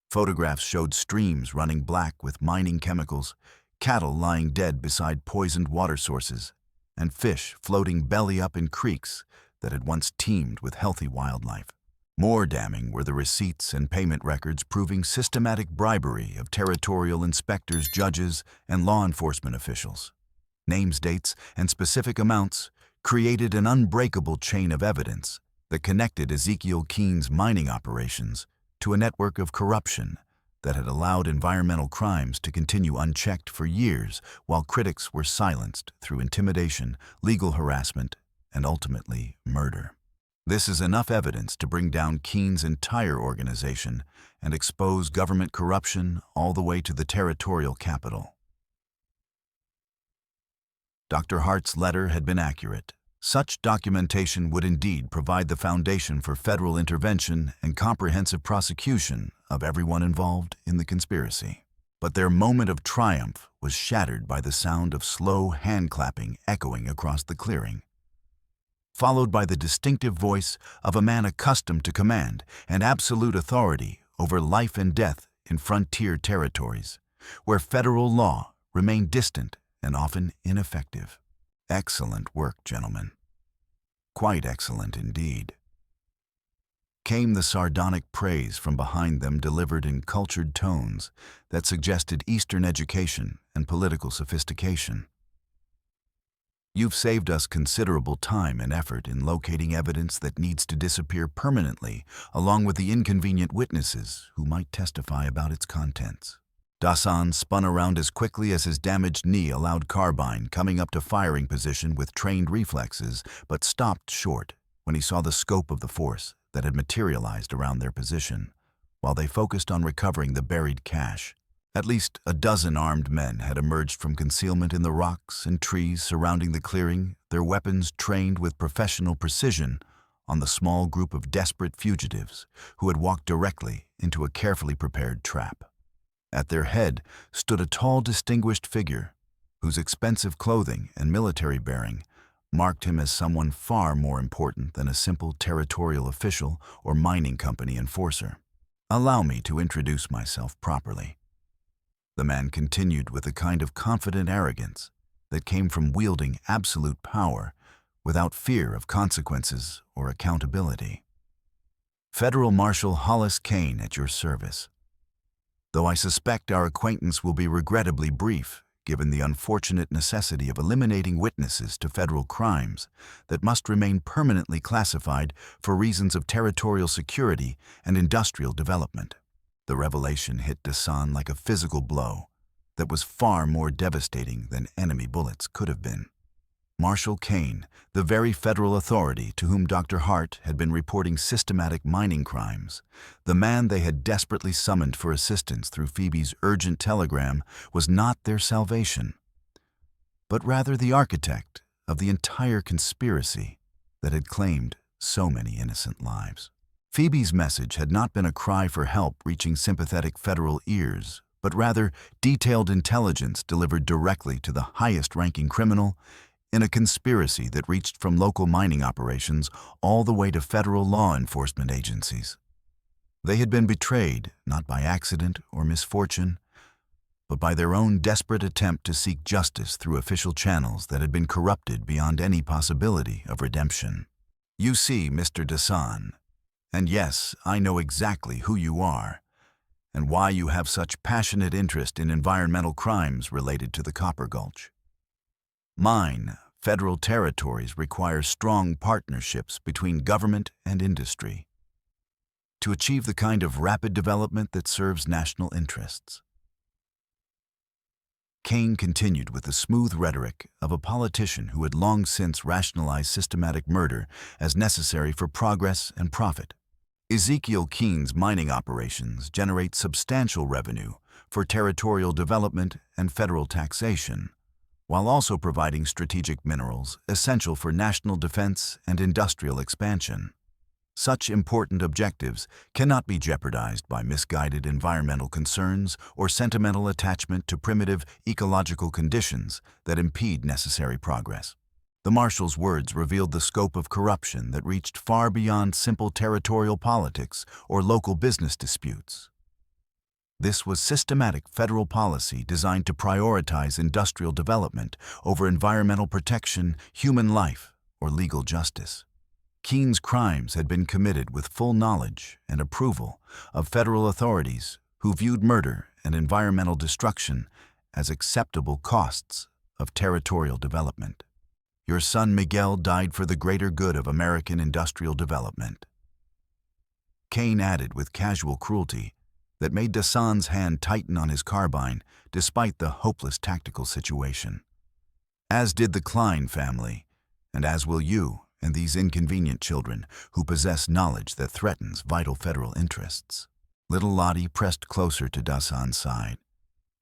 Photographs showed streams running black with mining chemicals, cattle lying dead beside poisoned water sources, and fish floating belly up in creeks that had once teemed with healthy wildlife. More damning were the receipts and payment records proving systematic bribery of territorial inspectors, judges, and law enforcement officials. Names, dates, and specific amounts created an unbreakable chain of evidence that connected Ezekiel Keane's mining operations to a network of corruption that had allowed environmental crimes to continue unchecked for years, while critics were silenced through intimidation, legal harassment, and ultimately murder. This is enough evidence to bring down Keane's entire organization and expose government corruption all the way to the territorial capital. Dr. Hart's letter had been accurate. Such documentation would indeed provide the foundation for federal intervention and comprehensive prosecution of everyone involved in the conspiracy. But their moment of triumph was shattered by the sound of slow hand-clapping echoing across the clearing, followed by the distinctive voice of a man accustomed to command and absolute authority over life and death in frontier territories, where federal law remained distant and often ineffective. "Excellent work, gentlemen. Quite excellent indeed," came the sardonic praise from behind them, delivered in cultured tones that suggested Eastern education and political sophistication. "You've saved us considerable time and effort in locating evidence that needs to disappear permanently, along with the inconvenient witnesses who might testify about its contents." Dasan spun around as quickly as his damaged knee allowed, carbine coming up to firing position with trained reflexes, but stopped short when he saw the scope of the force that had materialized around their position, while they focused on recovering the buried cache. At least a dozen armed men had emerged from concealment in the rocks and trees surrounding the clearing, their weapons trained with professional precision on the small group of desperate fugitives who had walked directly into a carefully prepared trap. At their head stood a tall, distinguished figure whose expensive clothing and military bearing marked him as someone far more important than a simple territorial official or mining company enforcer. "Allow me to introduce myself properly," the man continued with a kind of confident arrogance that came from wielding absolute power without fear of consequences or accountability. "Federal Marshal Hollis Kane at your service. Though I suspect our acquaintance will be regrettably brief, given the unfortunate necessity of eliminating witnesses to federal crimes that must remain permanently classified for reasons of territorial security and industrial development." The revelation hit Dasan like a physical blow that was far more devastating than enemy bullets could have been. Marshal Kane, the very federal authority to whom Dr. Hart had been reporting systematic mining crimes, the man they had desperately summoned for assistance through Phoebe's urgent telegram, was not their salvation, but rather the architect of the entire conspiracy that had claimed so many innocent lives. Phoebe's message had not been a cry for help reaching sympathetic federal ears, but rather detailed intelligence delivered directly to the highest-ranking criminal in a conspiracy that reached from local mining operations all the way to federal law enforcement agencies. They had been betrayed, not by accident or misfortune, but by their own desperate attempt to seek justice through official channels that had been corrupted beyond any possibility of redemption. "You see, Mr. Dasan, and yes, I know exactly who you are, and why you have such passionate interest in environmental crimes related to the Copper Gulch. Mine, federal territories require strong partnerships between government and industry to achieve the kind of rapid development that serves national interests. Keane continued with the smooth rhetoric of a politician who had long since rationalized systematic murder as necessary for progress and profit. Ezekiel Keane's mining operations generate substantial revenue for territorial development and federal taxation, while also providing strategic minerals essential for national defense and industrial expansion. Such important objectives cannot be jeopardized by misguided environmental concerns or sentimental attachment to primitive ecological conditions that impede necessary progress. The marshal's words revealed the scope of corruption that reached far beyond simple territorial politics or local business disputes. This was systematic federal policy designed to prioritize industrial development over environmental protection, human life, or legal justice. Keane's crimes had been committed with full knowledge and approval of federal authorities who viewed murder and environmental destruction as acceptable costs of territorial development. Your son Miguel died for the greater good of American industrial development. Keane added with casual cruelty that made Dasan's hand tighten on his carbine despite the hopeless tactical situation. As did the Klein family, and as will you and these inconvenient children who possess knowledge that threatens vital federal interests. Little Lottie pressed closer to Dasan's side,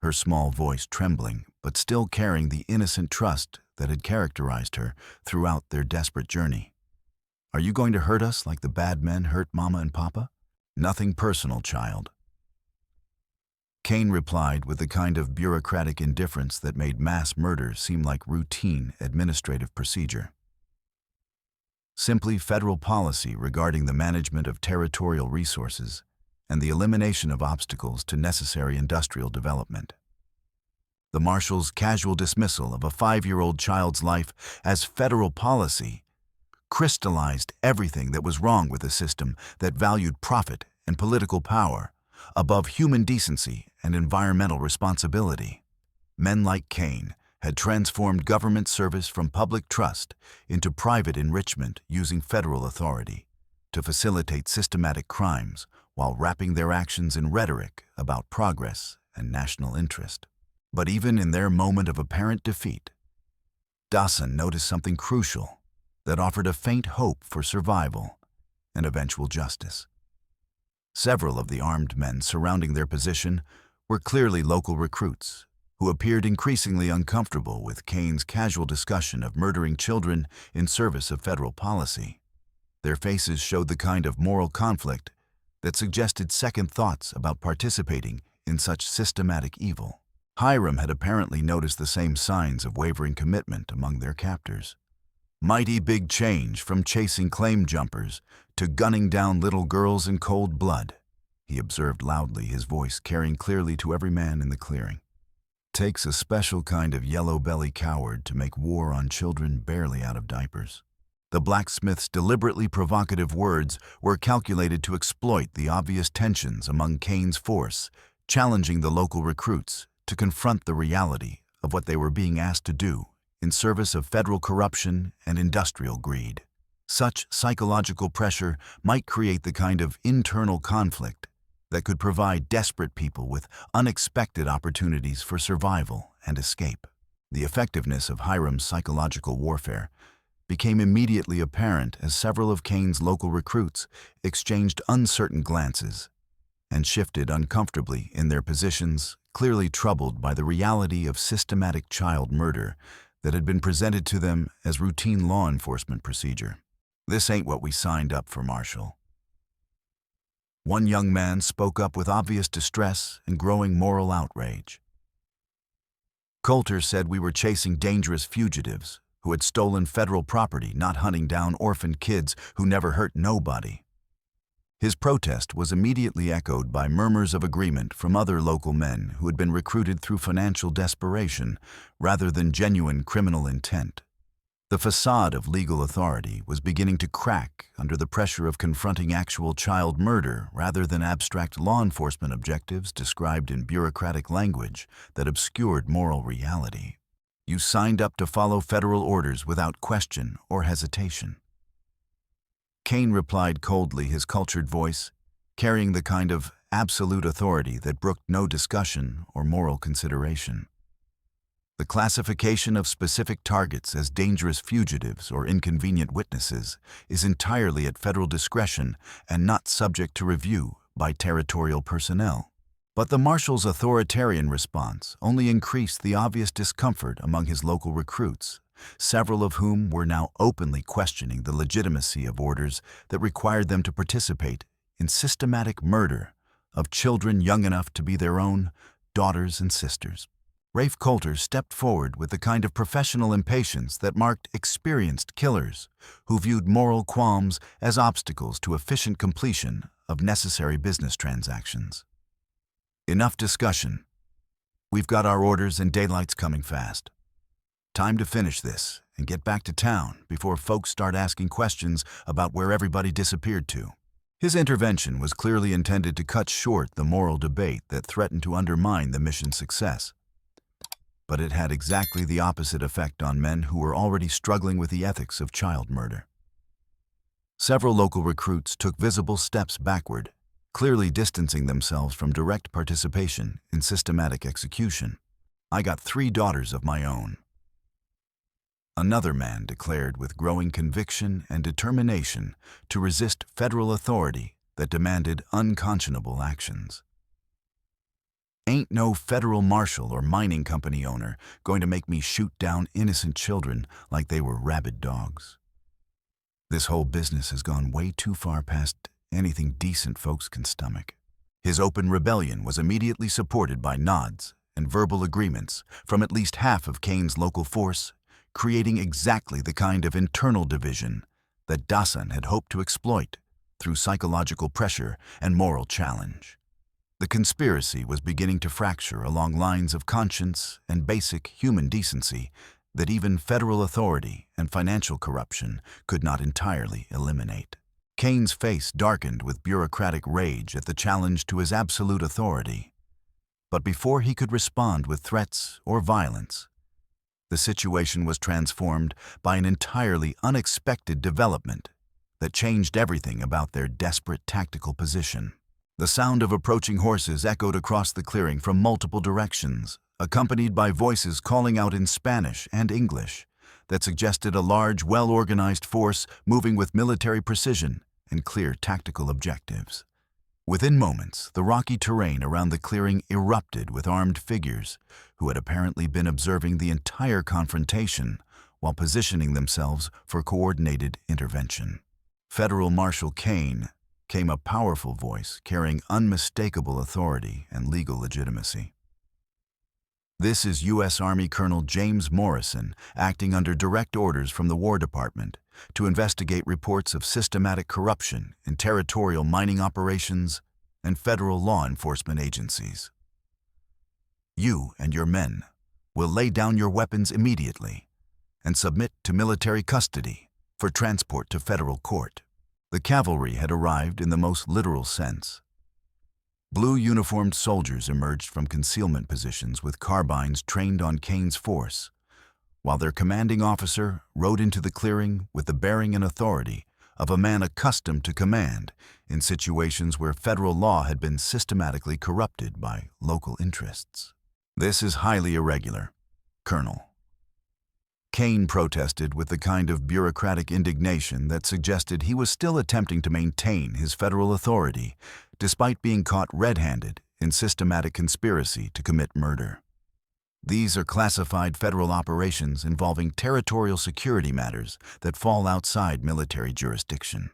her small voice trembling but still carrying the innocent trust that had characterized her throughout their desperate journey. Are you going to hurt us like the bad men hurt Mama and Papa? Nothing personal, child. Keane replied with the kind of bureaucratic indifference that made mass murder seem like routine administrative procedure. Simply federal policy regarding the management of territorial resources and the elimination of obstacles to necessary industrial development. The marshal's casual dismissal of a 5-year-old child's life as federal policy crystallized everything that was wrong with a system that valued profit and political power above human decency and environmental responsibility. Men like Keane had transformed government service from public trust into private enrichment using federal authority to facilitate systematic crimes while wrapping their actions in rhetoric about progress and national interest. But even in their moment of apparent defeat, Dasan noticed something crucial that offered a faint hope for survival and eventual justice. Several of the armed men surrounding their position were clearly local recruits who appeared increasingly uncomfortable with Keane's casual discussion of murdering children in service of federal policy. Their faces showed the kind of moral conflict that suggested second thoughts about participating in such systematic evil. Hiram had apparently noticed the same signs of wavering commitment among their captors. Mighty big change from chasing claim jumpers to gunning down little girls in cold blood, he observed loudly, his voice carrying clearly to every man in the clearing. Takes a special kind of yellow-belly coward to make war on children barely out of diapers. The blacksmith's deliberately provocative words were calculated to exploit the obvious tensions among Keane's force, challenging the local recruits to confront the reality of what they were being asked to do in service of federal corruption and industrial greed. Such psychological pressure might create the kind of internal conflict that could provide desperate people with unexpected opportunities for survival and escape. The effectiveness of Hiram's psychological warfare became immediately apparent as several of Keane's local recruits exchanged uncertain glances and shifted uncomfortably in their positions, clearly troubled by the reality of systematic child murder that had been presented to them as routine law enforcement procedure. This ain't what we signed up for, Marshal. One young man spoke up with obvious distress and growing moral outrage. Coulter said we were chasing dangerous fugitives who had stolen federal property, not hunting down orphaned kids who never hurt nobody. His protest was immediately echoed by murmurs of agreement from other local men who had been recruited through financial desperation rather than genuine criminal intent. The facade of legal authority was beginning to crack under the pressure of confronting actual child murder rather than abstract law enforcement objectives described in bureaucratic language that obscured moral reality. You signed up to follow federal orders without question or hesitation. Keane replied coldly, his cultured voice carrying the kind of absolute authority that brooked no discussion or moral consideration. The classification of specific targets as dangerous fugitives or inconvenient witnesses is entirely at federal discretion and not subject to review by territorial personnel. But the marshal's authoritarian response only increased the obvious discomfort among his local recruits, several of whom were now openly questioning the legitimacy of orders that required them to participate in systematic murder of children young enough to be their own daughters and sisters. Rafe Coulter stepped forward with the kind of professional impatience that marked experienced killers who viewed moral qualms as obstacles to efficient completion of necessary business transactions. Enough discussion. We've got our orders and daylight's coming fast. Time to finish this and get back to town before folks start asking questions about where everybody disappeared to. His intervention was clearly intended to cut short the moral debate that threatened to undermine the mission's success. But it had exactly the opposite effect on men who were already struggling with the ethics of child murder. Several local recruits took visible steps backward, clearly distancing themselves from direct participation in systematic execution. "I got 3 daughters of my own." Another man declared with growing conviction and determination to resist federal authority that demanded unconscionable actions. "Ain't no federal marshal or mining company owner going to make me shoot down innocent children like they were rabid dogs. This whole business has gone way too far past anything decent folks can stomach." His open rebellion was immediately supported by nods and verbal agreements from at least half of Kane's local force, creating exactly the kind of internal division that Dasan had hoped to exploit through psychological pressure and moral challenge. The conspiracy was beginning to fracture along lines of conscience and basic human decency that even federal authority and financial corruption could not entirely eliminate. Kane's face darkened with bureaucratic rage at the challenge to his absolute authority. But before he could respond with threats or violence, the situation was transformed by an entirely unexpected development that changed everything about their desperate tactical position. The sound of approaching horses echoed across the clearing from multiple directions, accompanied by voices calling out in Spanish and English that suggested a large, well-organized force moving with military precision and clear tactical objectives. Within moments, the rocky terrain around the clearing erupted with armed figures who had apparently been observing the entire confrontation while positioning themselves for coordinated intervention. Federal Marshal Keane came a powerful voice carrying unmistakable authority and legal legitimacy. "This is U.S. Army Colonel James Morrison, acting under direct orders from the War Department to investigate reports of systematic corruption in territorial mining operations and federal law enforcement agencies. You and your men will lay down your weapons immediately and submit to military custody for transport to federal court." The cavalry had arrived in the most literal sense. Blue-uniformed soldiers emerged from concealment positions with carbines trained on Kane's force, while their commanding officer rode into the clearing with the bearing and authority of a man accustomed to command in situations where federal law had been systematically corrupted by local interests. "This is highly irregular, Colonel." Keane protested with the kind of bureaucratic indignation that suggested he was still attempting to maintain his federal authority despite being caught red-handed in systematic conspiracy to commit murder. "These are classified federal operations involving territorial security matters that fall outside military jurisdiction.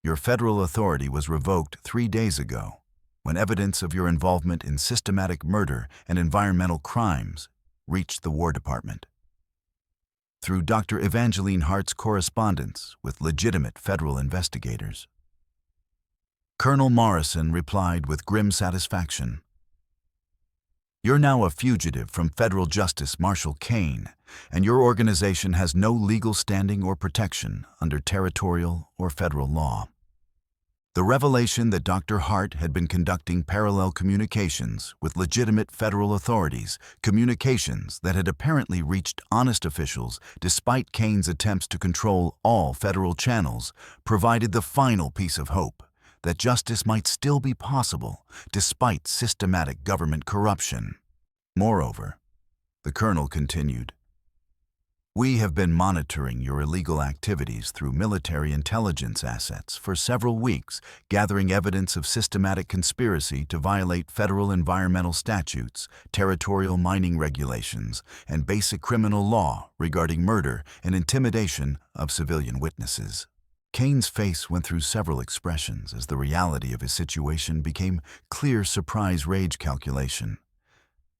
Your federal authority was revoked 3 days ago when evidence of your involvement in systematic murder and environmental crimes reached the War Department. Through Dr. Evangeline Hart's correspondence with legitimate federal investigators." Colonel Morrison replied with grim satisfaction. "You're now a fugitive from federal justice Marshal Keane, and your organization has no legal standing or protection under territorial or federal law. The revelation that Dr. Hart had been conducting parallel communications with legitimate federal authorities, communications that had apparently reached honest officials despite Kane's attempts to control all federal channels, provided the final piece of hope that justice might still be possible despite systematic government corruption. Moreover, The colonel continued, "We have been monitoring your illegal activities through military intelligence assets for several weeks, gathering evidence of systematic conspiracy to violate federal environmental statutes, territorial mining regulations, and basic criminal law regarding murder and intimidation of civilian witnesses." Kane's face went through several expressions as the reality of his situation became clear surprise rage calculation.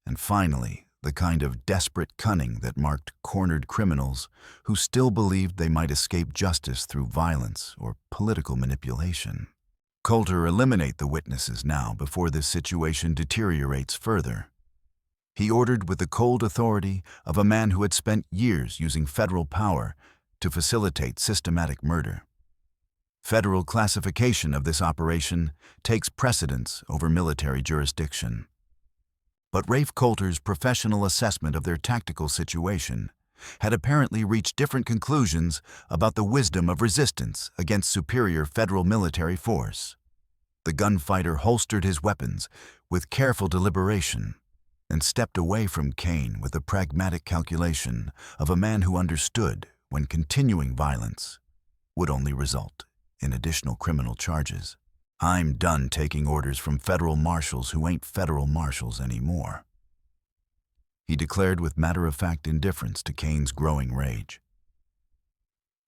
And finally, the kind of desperate cunning that marked cornered criminals who still believed they might escape justice through violence or political manipulation. Coulter, eliminate the witnesses now before this situation deteriorates further. He ordered with the cold authority of a man who had spent years using federal power to facilitate systematic murder. Federal classification of this operation takes precedence over military jurisdiction. But Rafe Coulter's professional assessment of their tactical situation had apparently reached different conclusions about the wisdom of resistance against superior federal military force. The gunfighter holstered his weapons with careful deliberation and stepped away from Kane with the pragmatic calculation of a man who understood when continuing violence would only result in additional criminal charges. "I'm done taking orders from federal marshals who ain't federal marshals anymore," he declared with matter-of-fact indifference to Kane's growing rage.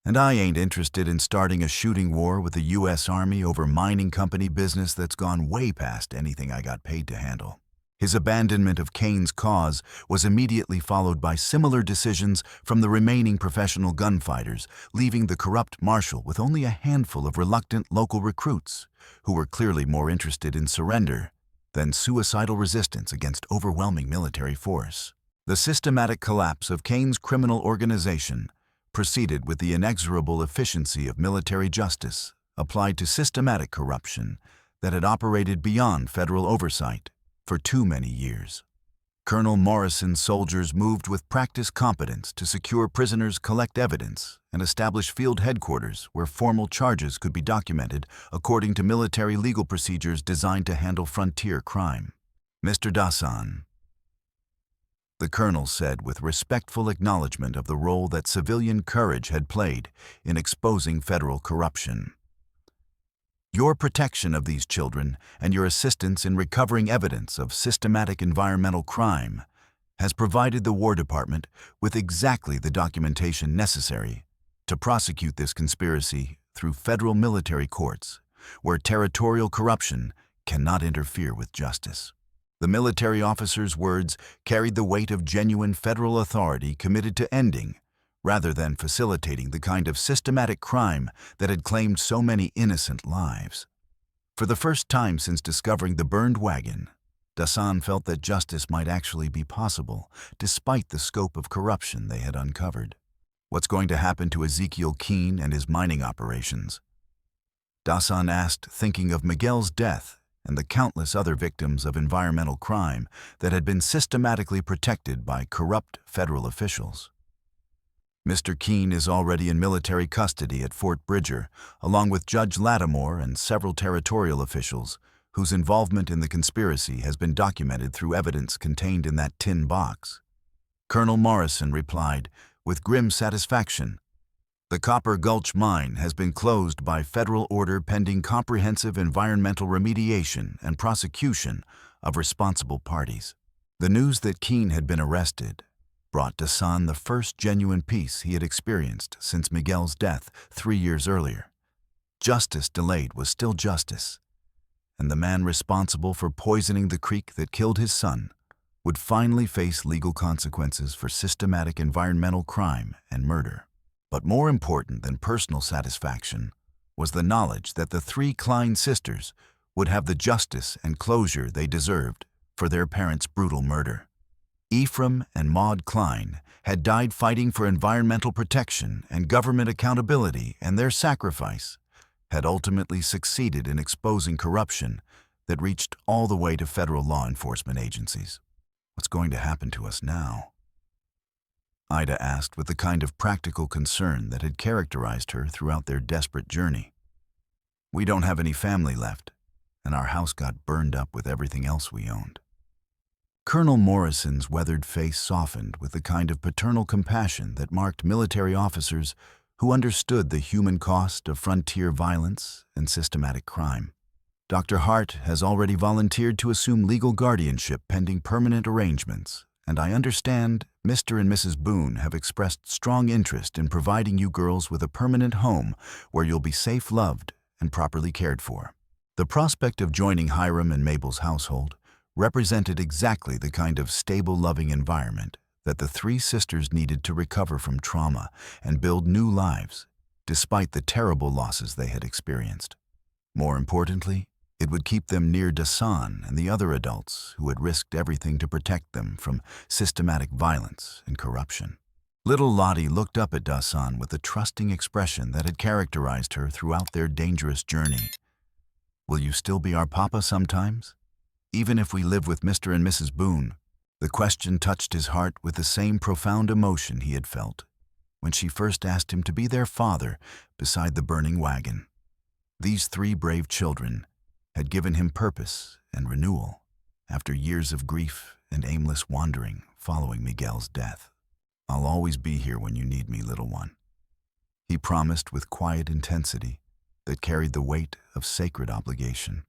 "And I ain't interested in starting a shooting war with the U.S. Army over mining company business that's gone way past anything I got paid to handle." His abandonment of Kane's cause was immediately followed by similar decisions from the remaining professional gunfighters, leaving the corrupt marshal with only a handful of reluctant local recruits who were clearly more interested in surrender than suicidal resistance against overwhelming military force. The systematic collapse of Kane's criminal organization proceeded with the inexorable efficiency of military justice applied to systematic corruption that had operated beyond federal oversight for too many years. Colonel Morrison's soldiers moved with practiced competence to secure prisoners, collect evidence, and establish field headquarters where formal charges could be documented according to military legal procedures designed to handle frontier crime. "Mr. Dasan," the colonel said with respectful acknowledgement of the role that civilian courage had played in exposing federal corruption, "your protection of these children and your assistance in recovering evidence of systematic environmental crime has provided the War Department with exactly the documentation necessary to prosecute this conspiracy through federal military courts, where territorial corruption cannot interfere with justice." The military officer's words carried the weight of genuine federal authority committed to ending, rather than facilitating, the kind of systematic crime that had claimed so many innocent lives. For the first time since discovering the burned wagon, Dasan felt that justice might actually be possible, despite the scope of corruption they had uncovered. "What's going to happen to Ezekiel Keane and his mining operations?" Dasan asked, thinking of Miguel's death and the countless other victims of environmental crime that had been systematically protected by corrupt federal officials. "Mr. Keane is already in military custody at Fort Bridger, along with Judge Lattimore and several territorial officials, whose involvement in the conspiracy has been documented through evidence contained in that tin box," Colonel Morrison replied with grim satisfaction. "The Copper Gulch mine has been closed by federal order pending comprehensive environmental remediation and prosecution of responsible parties." The news that Keane had been arrested brought Dasan the first genuine peace he had experienced since Miguel's death 3 years earlier. Justice delayed was still justice, and the man responsible for poisoning the creek that killed his son would finally face legal consequences for systematic environmental crime and murder. But more important than personal satisfaction was the knowledge that the 3 Klein sisters would have the justice and closure they deserved for their parents' brutal murder. Ephraim and Maud Klein had died fighting for environmental protection and government accountability, and their sacrifice had ultimately succeeded in exposing corruption that reached all the way to federal law enforcement agencies. "What's going to happen to us now?" Ida asked with the kind of practical concern that had characterized her throughout their desperate journey. "We don't have any family left, and our house got burned up with everything else we owned." Colonel Morrison's weathered face softened with the kind of paternal compassion that marked military officers who understood the human cost of frontier violence and systematic crime. Dr. Hart has already volunteered to assume legal guardianship pending permanent arrangements, and I understand Mr. and Mrs. Boone have expressed strong interest in providing you girls with a permanent home where you'll be safe, loved, and properly cared for. The prospect of joining Hiram and Mabel's household represented exactly the kind of stable, loving environment that the three sisters needed to recover from trauma and build new lives, despite the terrible losses they had experienced. More importantly, it would keep them near Dasan and the other adults who had risked everything to protect them from systematic violence and corruption. Little Lottie looked up at Dasan with the trusting expression that had characterized her throughout their dangerous journey. "Will you still be our papa sometimes? Even if we live with Mr. and Mrs. Boone?" The question touched his heart with the same profound emotion he had felt when she first asked him to be their father beside the burning wagon. These three brave children had given him purpose and renewal after years of grief and aimless wandering following Miguel's death. "I'll always be here when you need me, little one," he promised with quiet intensity that carried the weight of sacred obligation.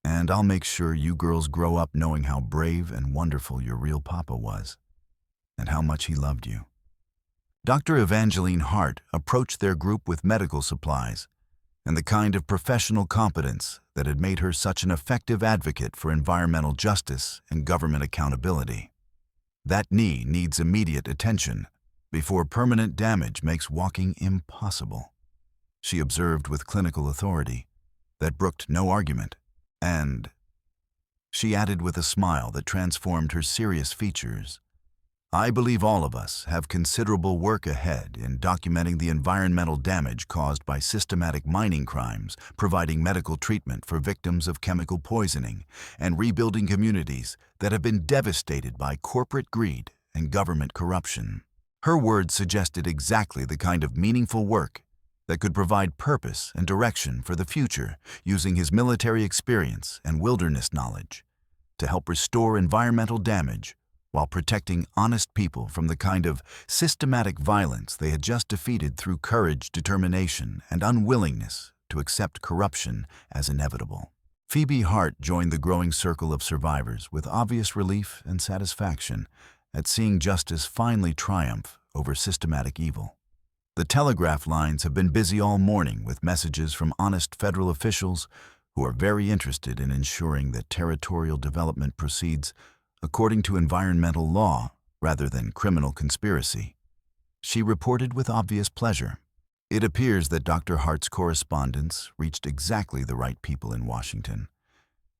"And I'll make sure you girls grow up knowing how brave and wonderful your real papa was, and how much he loved you." Dr. Evangeline Hart approached their group with medical supplies and the kind of professional competence that had made her such an effective advocate for environmental justice and government accountability. "That knee needs immediate attention before permanent damage makes walking impossible," she observed with clinical authority that brooked no argument. "And," she added with a smile that transformed her serious features, "I believe all of us have considerable work ahead in documenting the environmental damage caused by systematic mining crimes, providing medical treatment for victims of chemical poisoning, and rebuilding communities that have been devastated by corporate greed and government corruption." Her words suggested exactly the kind of meaningful work that could provide purpose and direction for the future, using his military experience and wilderness knowledge to help restore environmental damage while protecting honest people from the kind of systematic violence they had just defeated through courage, determination, and unwillingness to accept corruption as inevitable. Phoebe Hart joined the growing circle of survivors with obvious relief and satisfaction at seeing justice finally triumph over systematic evil. The telegraph lines have been busy all morning with messages from honest federal officials who are very interested in ensuring that territorial development proceeds according to environmental law rather than criminal conspiracy. She reported with obvious pleasure. It appears that Dr. Hart's correspondence reached exactly the right people in Washington,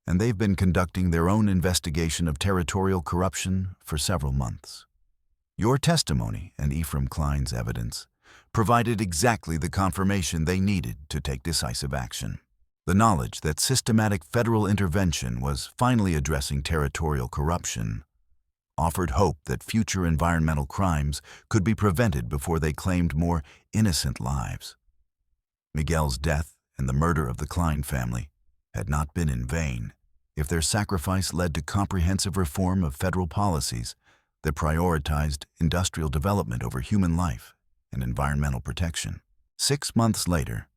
and they've been conducting their own investigation of territorial corruption for several months. Your testimony and Ephraim Klein's evidence provided exactly the confirmation they needed to take decisive action. The knowledge that systematic federal intervention was finally addressing territorial corruption offered hope that future environmental crimes could be prevented before they claimed more innocent lives. Miguel's death and the murder of the Klein family had not been in vain if their sacrifice led to comprehensive reform of federal policies that prioritized industrial development over human life and environmental protection. 6 months later,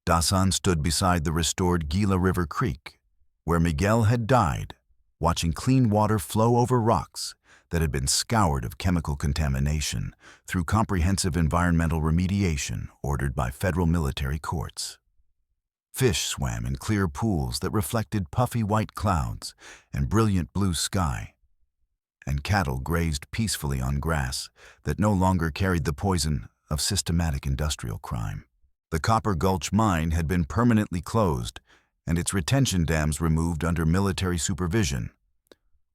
Dasan stood beside the restored Gila River Creek, where Miguel had died, watching clean water flow over rocks that had been scoured of chemical contamination through comprehensive environmental remediation ordered by federal military courts. Fish swam in clear pools that reflected puffy white clouds and brilliant blue sky, and cattle grazed peacefully on grass that no longer carried the poison of systematic industrial crime. The Copper Gulch mine had been permanently closed and its retention dams removed under military supervision,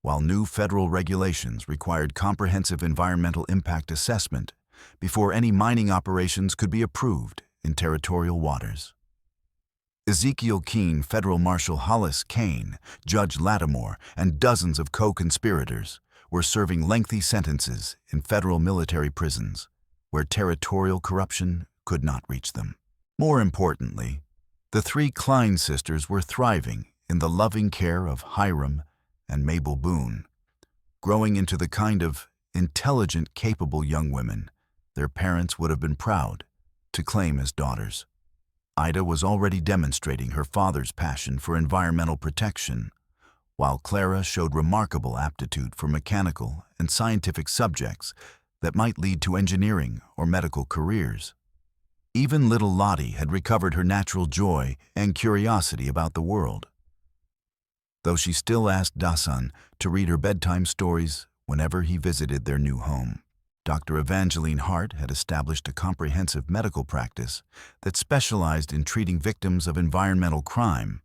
while new federal regulations required comprehensive environmental impact assessment before any mining operations could be approved in territorial waters. Ezekiel Keane, Federal Marshal Hollis Kane, Judge Lattimore, and dozens of co-conspirators were serving lengthy sentences in federal military prisons where territorial corruption could not reach them. More importantly, the three Klein sisters were thriving in the loving care of Hiram and Mabel Boone, growing into the kind of intelligent, capable young women their parents would have been proud to claim as daughters. Ida was already demonstrating her father's passion for environmental protection, while Clara showed remarkable aptitude for mechanical and scientific subjects that might lead to engineering or medical careers. Even little Lottie had recovered her natural joy and curiosity about the world, though she still asked Dasan to read her bedtime stories whenever he visited their new home. Dr. Evangeline Hart had established a comprehensive medical practice that specialized in treating victims of environmental crime,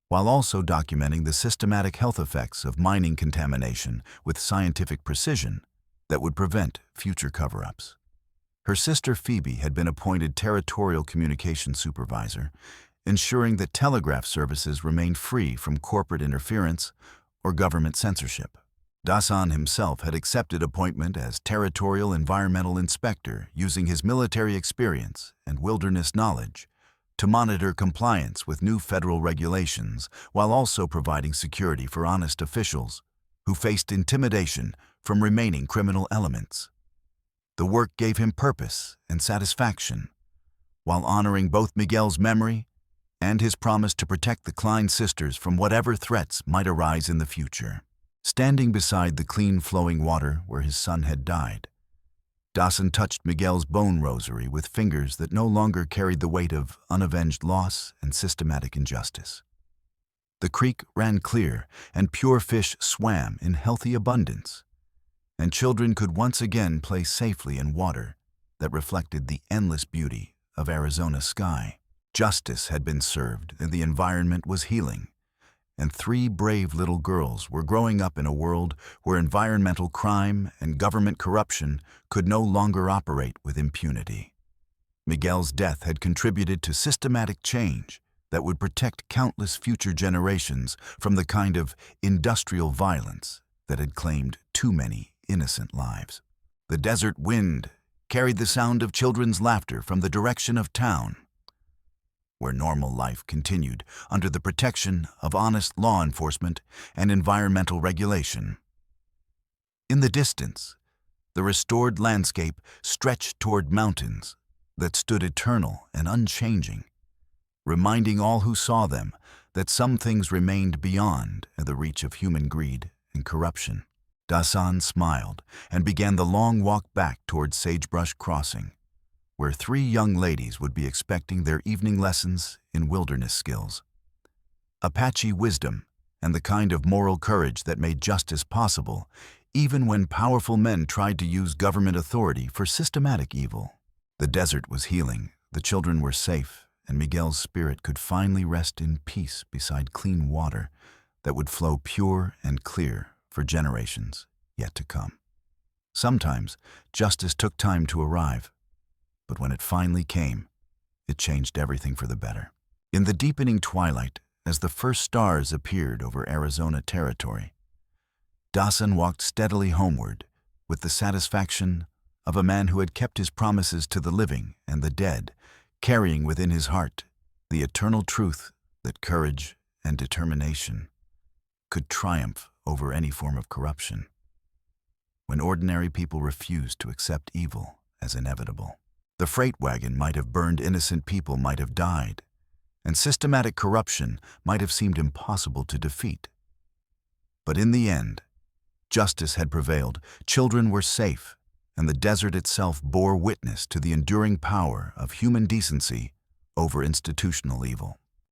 while also documenting the systematic health effects of mining contamination with scientific precision that would prevent future cover-ups. Her sister Phoebe had been appointed territorial communications supervisor, ensuring that telegraph services remained free from corporate interference or government censorship. Dasan himself had accepted appointment as territorial environmental inspector, using his military experience and wilderness knowledge to monitor compliance with new federal regulations, while also providing security for honest officials who faced intimidation from remaining criminal elements. The work gave him purpose and satisfaction, while honoring both Miguel's memory and his promise to protect the Klein sisters from whatever threats might arise in the future. Standing beside the clean flowing water where his son had died, Dasan touched Miguel's bone rosary with fingers that no longer carried the weight of unavenged loss and systematic injustice. The creek ran clear, and pure fish swam in healthy abundance, and children could once again play safely in water that reflected the endless beauty of Arizona's sky. Justice had been served, and the environment was healing, and 3 brave little girls were growing up in a world where environmental crime and government corruption could no longer operate with impunity. Miguel's death had contributed to systematic change that would protect countless future generations from the kind of industrial violence that had claimed too many innocent lives. The desert wind carried the sound of children's laughter from the direction of town, where normal life continued under the protection of honest law enforcement and environmental regulation. In the distance, the restored landscape stretched toward mountains that stood eternal and unchanging, reminding all who saw them that some things remained beyond the reach of human greed and corruption. Dasan smiled and began the long walk back toward Sagebrush Crossing, where 3 young ladies would be expecting their evening lessons in wilderness skills, Apache wisdom, and the kind of moral courage that made justice possible, even when powerful men tried to use government authority for systematic evil. The desert was healing, the children were safe, and Miguel's spirit could finally rest in peace beside clean water that would flow pure and clear for generations yet to come. Sometimes justice took time to arrive, but when it finally came, it changed everything for the better. In the deepening twilight, as the first stars appeared over Arizona territory, Dasan walked steadily homeward with the satisfaction of a man who had kept his promises to the living and the dead, carrying within his heart the eternal truth that courage and determination could triumph over any form of corruption, when ordinary people refused to accept evil as inevitable. The freight wagon might have burned, innocent people might have died, and systematic corruption might have seemed impossible to defeat. But in the end, justice had prevailed, children were safe, and the desert itself bore witness to the enduring power of human decency over institutional evil.